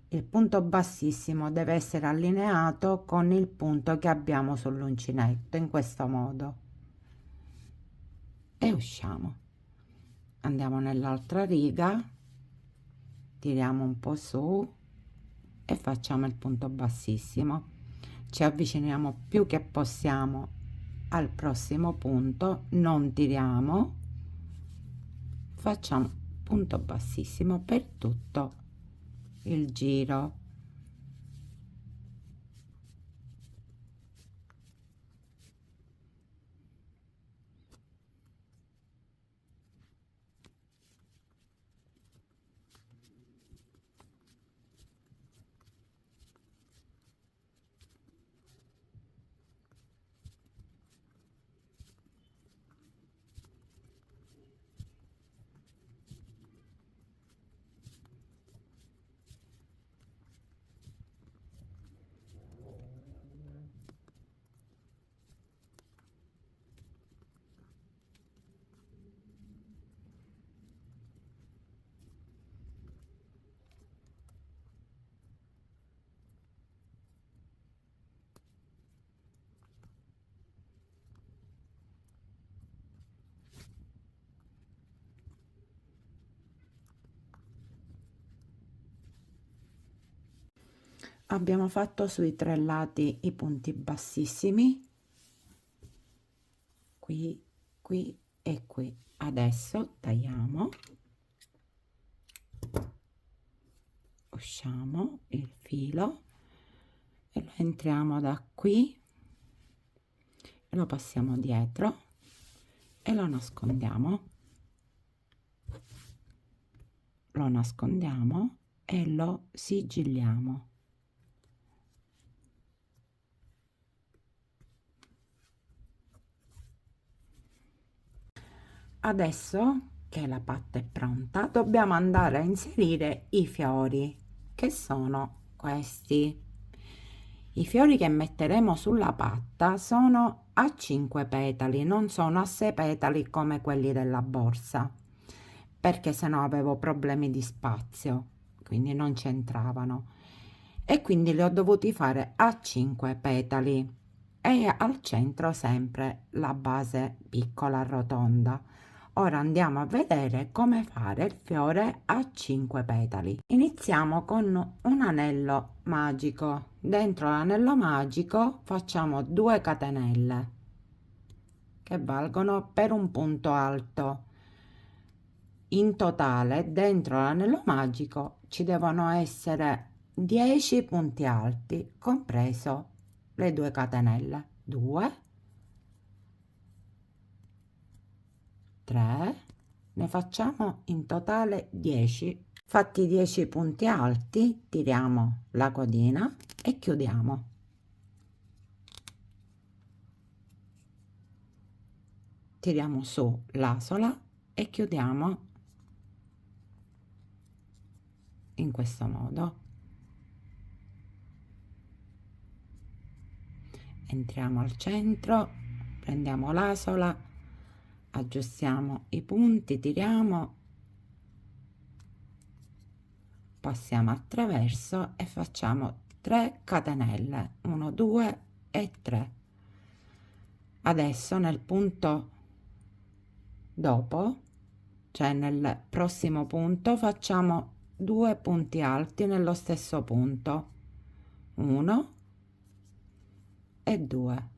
Il punto bassissimo deve essere allineato con il punto che abbiamo sull'uncinetto, in questo modo. E usciamo. Andiamo nell'altra riga, tiriamo un po' su e facciamo il punto bassissimo. Ci avviciniamo più che possiamo al prossimo punto, non tiriamo, facciamo punto bassissimo per tutto il giro. Abbiamo fatto sui 3 lati i punti bassissimi, qui, qui e qui. Adesso tagliamo, usciamo il filo e lo entriamo da qui, lo passiamo dietro e lo nascondiamo e lo sigilliamo. Adesso che la patta è pronta, dobbiamo andare a inserire i fiori, che sono questi. I fiori che metteremo sulla patta sono a 5 petali, non sono a 6 petali come quelli della borsa, perché sennò avevo problemi di spazio, quindi non c'entravano. E quindi li ho dovuti fare a 5 petali e al centro sempre la base piccola rotonda. Ora andiamo a vedere come fare il fiore a 5 petali. Iniziamo con un anello magico. Dentro l'anello magico facciamo 2 catenelle che valgono per un punto alto. In totale dentro l'anello magico ci devono essere 10 punti alti, compreso le 2 catenelle. 2, 3, ne facciamo in totale 10. Fatti 10 punti alti, tiriamo la codina e chiudiamo. Tiriamo su l'asola e chiudiamo in questo modo. Entriamo al centro, prendiamo l'asola, aggiustiamo i punti, tiriamo, passiamo attraverso e facciamo 3 catenelle, 1, 2 e 3. Adesso nel punto dopo, cioè nel prossimo punto, facciamo 2 punti alti nello stesso punto, 1 e 2.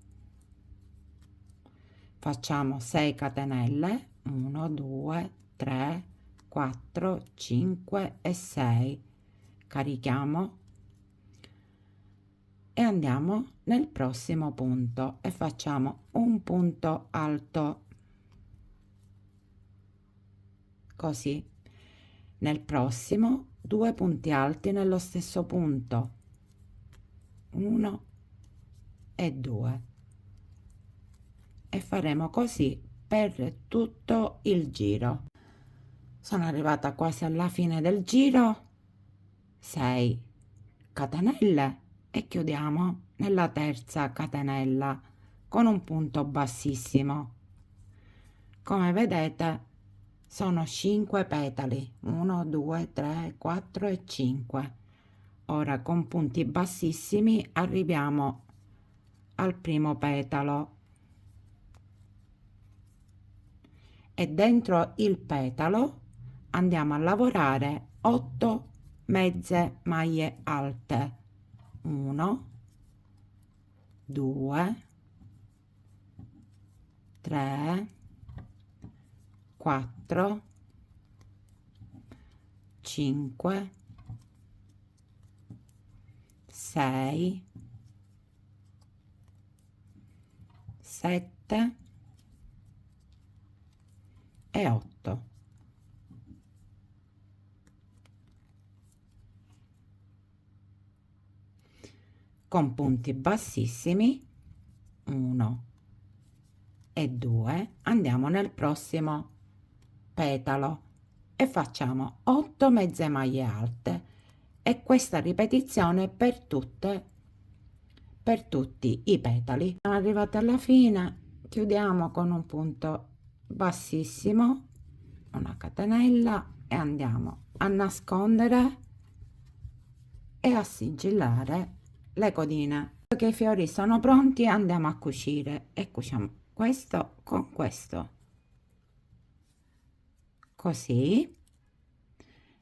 Facciamo 6 catenelle, 1, 2, 3, 4, 5 e 6. Carichiamo e andiamo nel prossimo punto e facciamo un punto alto, così. Nel prossimo 2 punti alti nello stesso punto, 1 e 2, e faremo così per tutto il giro. Sono arrivata quasi alla fine del giro. 6 catenelle e chiudiamo nella terza catenella con un punto bassissimo. Come vedete sono 5 petali, 1 2 3 4 e 5. Ora con punti bassissimi arriviamo al primo petalo e dentro il petalo andiamo a lavorare 8 mezze maglie alte, 1 2 3 4 5 6 7 e 8. Con punti bassissimi 1 e 2 andiamo nel prossimo petalo e facciamo 8 mezze maglie alte, e questa ripetizione per tutti i petali. Siamo arrivati alla fine, chiudiamo con un punto bassissimo, una catenella, e andiamo a nascondere e a sigillare le codine. Che i fiori sono pronti, andiamo a cucire e cuciamo questo con questo, così,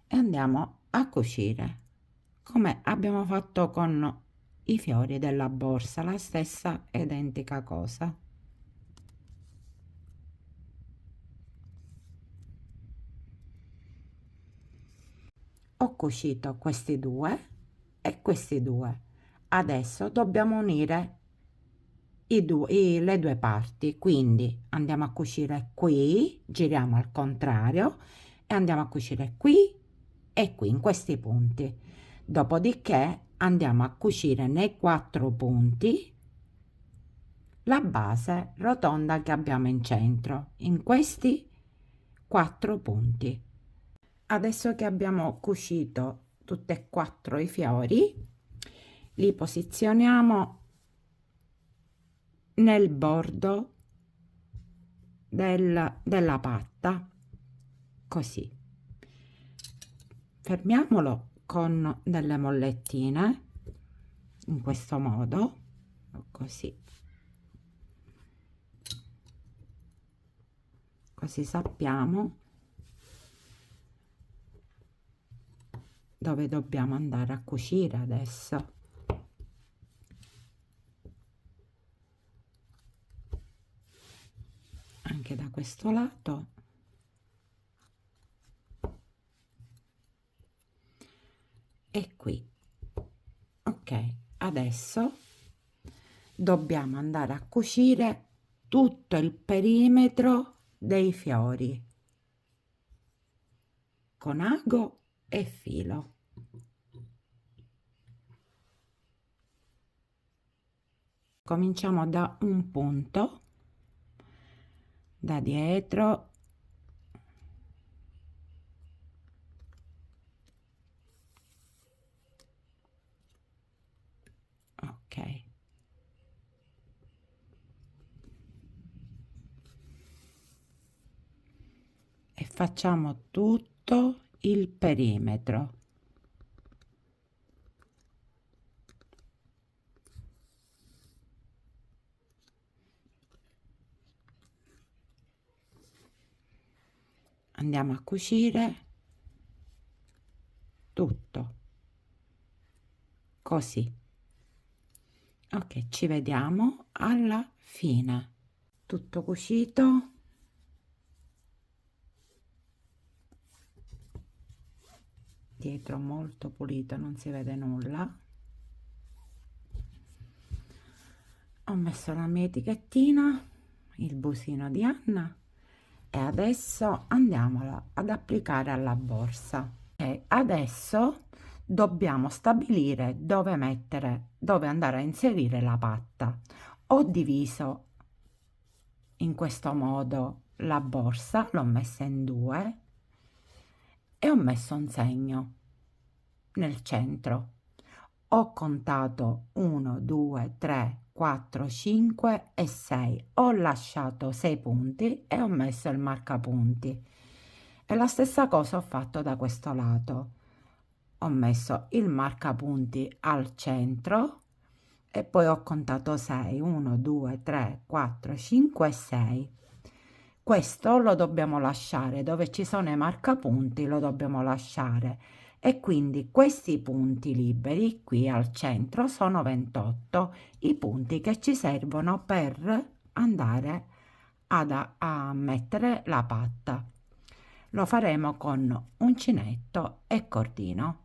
e andiamo a cucire come abbiamo fatto con i fiori della borsa, la stessa identica cosa. Ho cucito questi due e questi due. Adesso dobbiamo unire le due parti, quindi andiamo a cucire qui, giriamo al contrario e andiamo a cucire qui e qui in questi punti. Dopodiché andiamo a cucire nei 4 punti la base rotonda che abbiamo in centro, in questi 4 punti. Adesso che abbiamo cucito tutti e 4 i fiori, li posizioniamo nel bordo della patta, così. Fermiamolo con delle mollettine in questo modo, così sappiamo dove dobbiamo andare a cucire adesso. Anche da questo lato. E qui. Ok, adesso dobbiamo andare a cucire tutto il perimetro dei fiori con ago e filo. Cominciamo da un punto, da dietro, ok, e facciamo tutto il perimetro. Andiamo a cucire tutto così. Ok, ci vediamo alla fine. Tutto cucito. Dietro molto pulito, non si vede nulla. Ho messo la mia etichettina, il busino di Anna e adesso andiamola ad applicare alla borsa. E adesso dobbiamo stabilire dove mettere, dove andare a inserire la patta. Ho diviso in questo modo la borsa, l'ho messa in due e ho messo un segno nel centro. Ho contato 1, 2, 3, 4, 5 e 6. Ho lasciato 6 punti e ho messo il marcapunti. E la stessa cosa ho fatto da questo lato. Ho messo il marcapunti al centro e poi ho contato 6. 1, 2, 3, 4, 5 e 6. Questo lo dobbiamo lasciare, dove ci sono i marcapunti lo dobbiamo lasciare e quindi questi punti liberi qui al centro sono 28 i punti che ci servono per andare a mettere la patta. Lo faremo con uncinetto e cordino.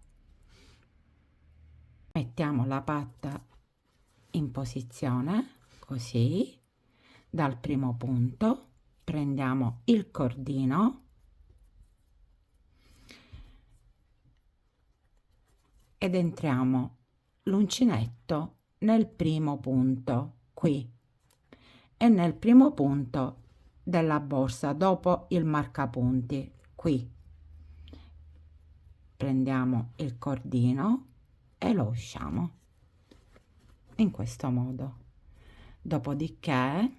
Mettiamo la patta in posizione così, dal primo punto prendiamo il cordino ed entriamo l'uncinetto nel primo punto qui e nel primo punto della borsa dopo il marcapunti qui prendiamo il cordino e lo usciamo in questo modo. Dopodiché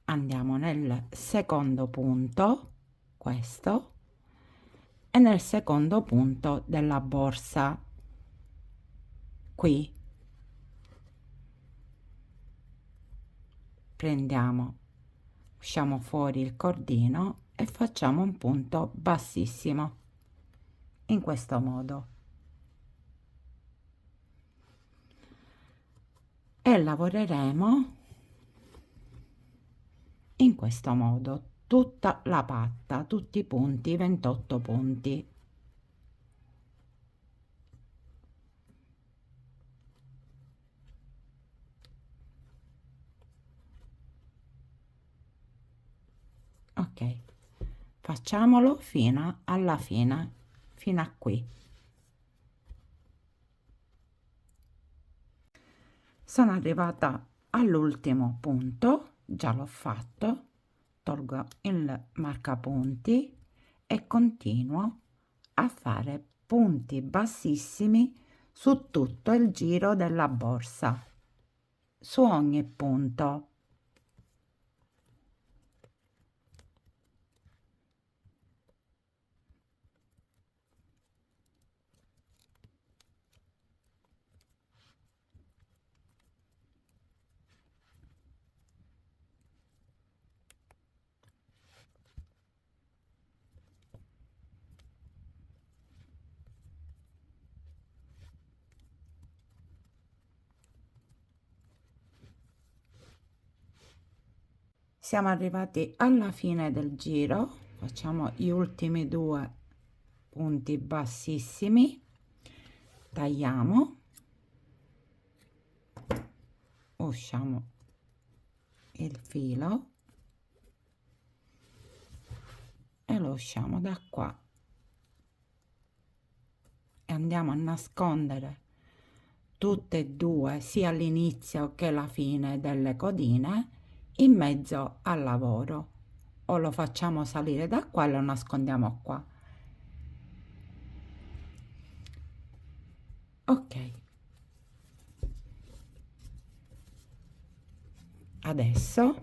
andiamo nel secondo punto, questo, e nel secondo punto della borsa qui prendiamo, usciamo fuori il cordino e facciamo un punto bassissimo in questo modo e lavoreremo in questo modo tutta la patta, tutti i punti, 28 punti. Ok, facciamolo fino alla fine, fino a qui. Sono arrivata all'ultimo punto, già l'ho fatto, tolgo il marcapunti e continuo a fare punti bassissimi su tutto il giro della borsa, su ogni punto. Siamo arrivati alla fine del giro, facciamo gli ultimi due punti bassissimi, tagliamo, usciamo il filo e lo usciamo da qua e andiamo a nascondere tutte e due, sia all'inizio che alla fine delle codine, in mezzo al lavoro, o lo facciamo salire da qua e lo nascondiamo qua. Ok, adesso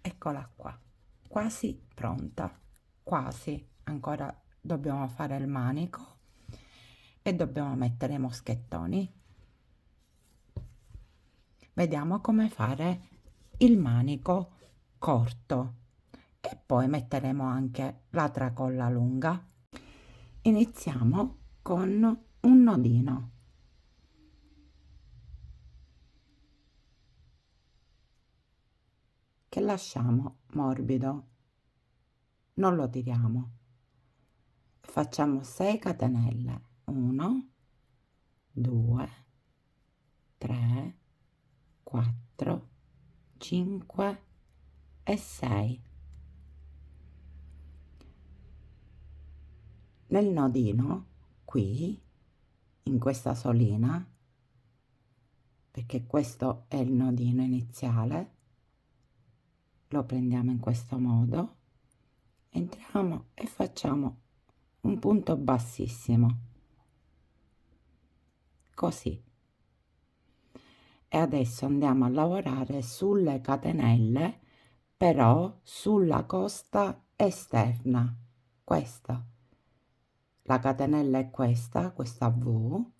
eccola qua, quasi pronta, quasi, ancora dobbiamo fare il manico e dobbiamo mettere i moschettoni. Vediamo come fare il manico corto e poi metteremo anche la tracolla lunga. Iniziamo con un nodino. che lasciamo morbido, non lo tiriamo. Facciamo 6 catenelle, 1, 2, 3, 4, 5 e 6. Nel nodino, qui, in questa solina, perché questo è il nodino iniziale, lo prendiamo in questo modo, entriamo e facciamo un punto bassissimo, così. E adesso andiamo a lavorare sulle catenelle, però sulla costa esterna, questa. La catenella è questa V,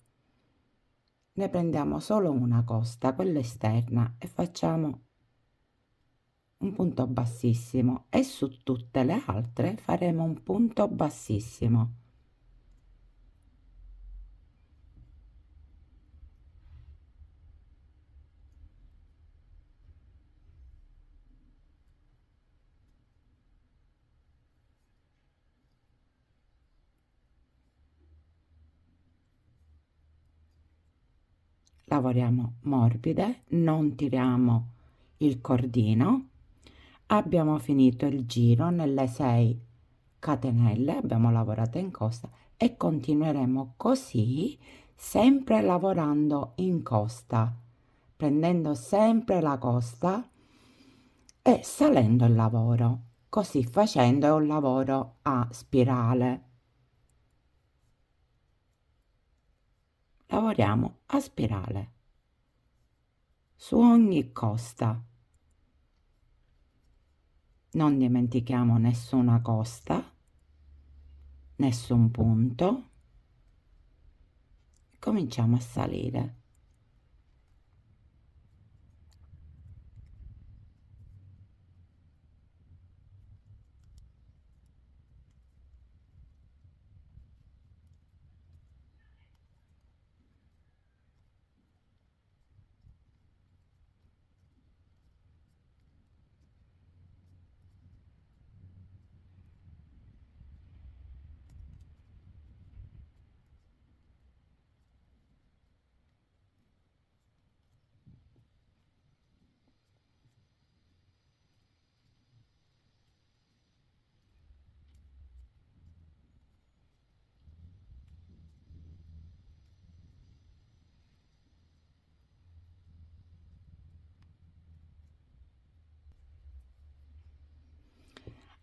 ne prendiamo solo una costa, quella esterna, e facciamo un punto bassissimo e su tutte le altre faremo un punto bassissimo. Lavoriamo morbide, non tiriamo il cordino. Abbiamo finito il giro nelle 6 catenelle, abbiamo lavorato in costa e continueremo così, sempre lavorando in costa, prendendo sempre la costa e salendo il lavoro. Così facendo è un lavoro a spirale. Lavoriamo a spirale su ogni costa. Non dimentichiamo nessuna costa, nessun punto. Cominciamo a salire.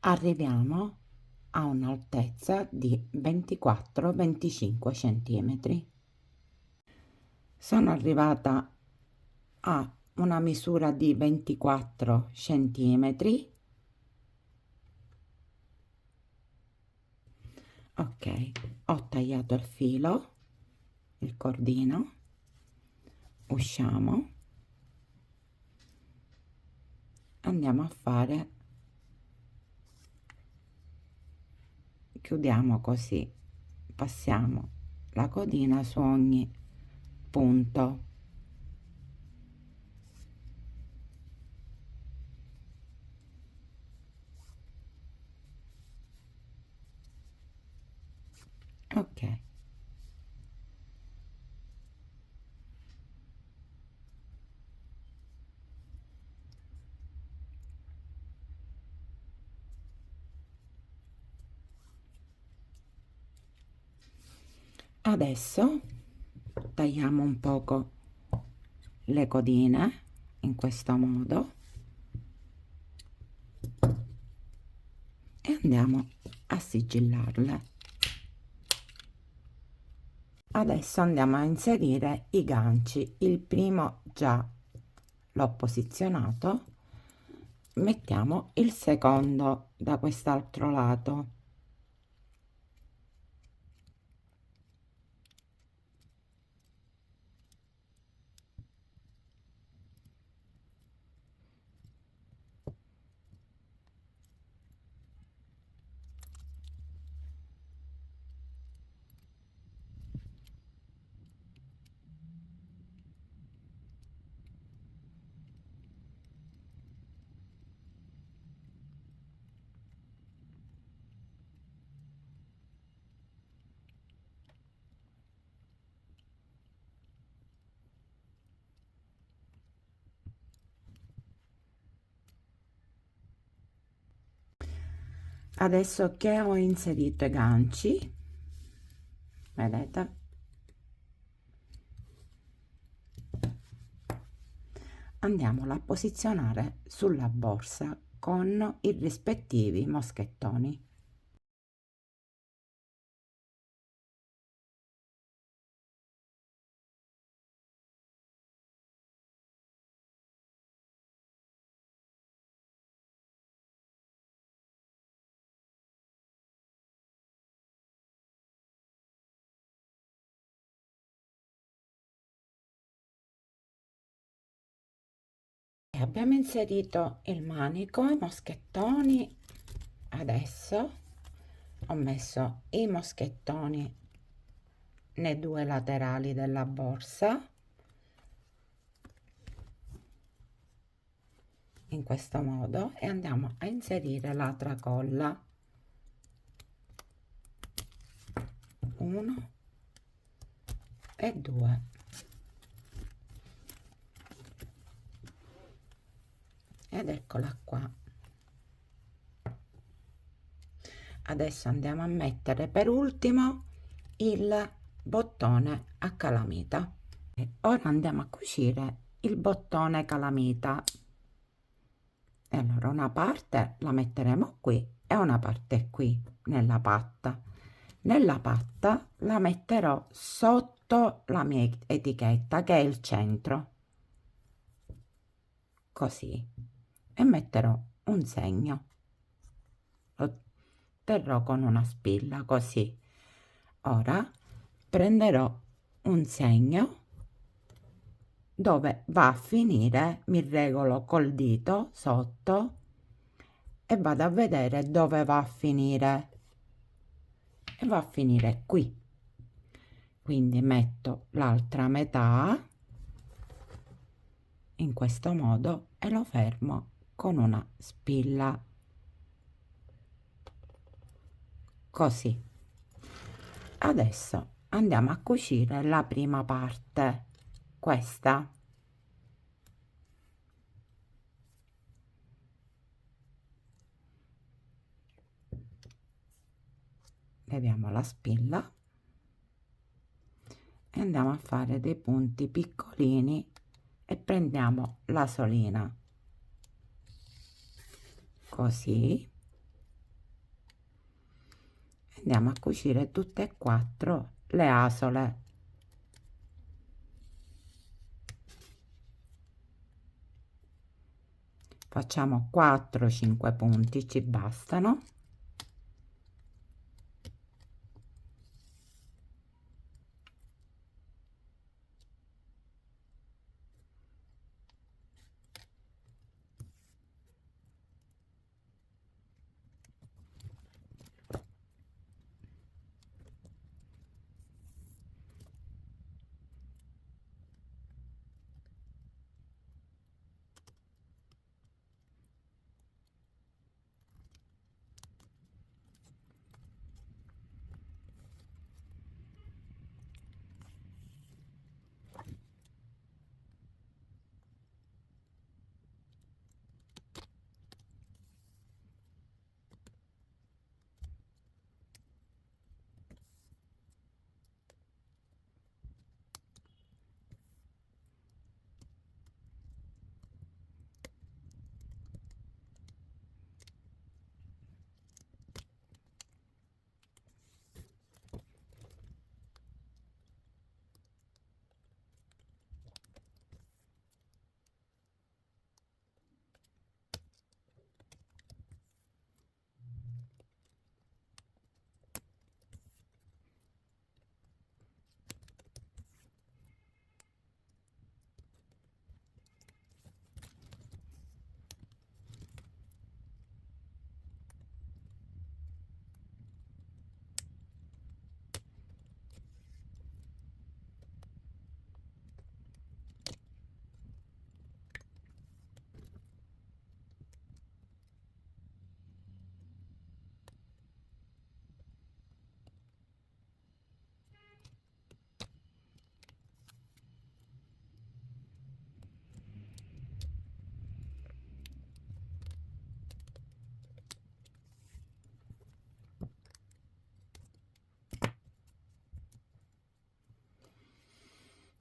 Arriviamo a un'altezza di 24-25 centimetri. Sono arrivata a una misura di 24 centimetri. Ok, ho tagliato il filo, il cordino, usciamo, andiamo a fare, chiudiamo così, passiamo la codina su ogni punto. Ok, adesso tagliamo un poco le codine in questo modo e andiamo a sigillarle. Adesso andiamo a inserire i ganci. Il primo già l'ho posizionato, mettiamo il secondo da quest'altro lato. Adesso che ho inserito i ganci, vedete, andiamolo a posizionare sulla borsa con i rispettivi moschettoni. Abbiamo inserito il manico, i moschettoni. Adesso ho messo i moschettoni nei due laterali della borsa, in questo modo, e andiamo a inserire la tracolla. 1 e 2. Ed eccola qua. Adesso andiamo a mettere per ultimo il bottone a calamita. E ora andiamo a cucire il bottone calamita. E allora una parte la metteremo qui e una parte qui nella patta. Nella patta la metterò sotto la mia etichetta, che è il centro, così, e metterò un segno. Lo terrò con una spilla così. Ora prenderò un segno dove va a finire, mi regolo col dito sotto e vado a vedere dove va a finire, e va a finire qui. Quindi metto l'altra metà in questo modo e lo fermo con una spilla, così. Adesso andiamo a cucire la prima parte, questa. Leviamo la spilla e andiamo a fare dei punti piccolini e prendiamo la solina, così. Andiamo a cucire tutte e quattro le asole. Facciamo 4-5 punti, ci bastano.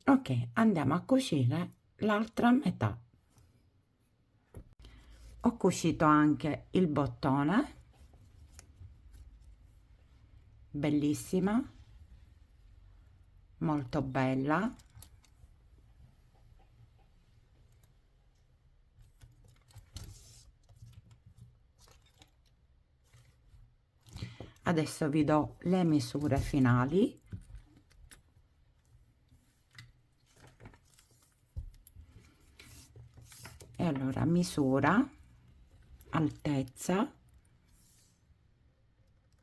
Ok, andiamo a cucire l'altra metà. Ho cucito anche il bottone, bellissima, molto bella. Adesso vi do le misure finali. E allora misura, altezza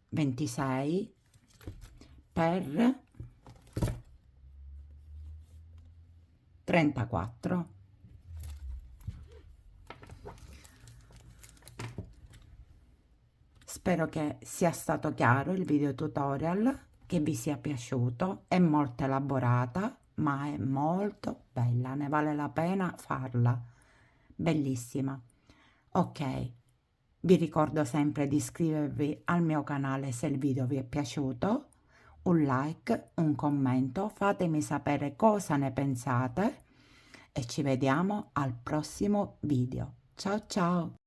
26 per 34. Spero che sia stato chiaro il video tutorial, che vi sia piaciuto. È molto elaborata, ma è molto bella, ne vale la pena farla. Bellissima. Ok, vi ricordo sempre di iscrivervi al mio canale se il video vi è piaciuto, un like, un commento, fatemi sapere cosa ne pensate e ci vediamo al prossimo video. Ciao ciao!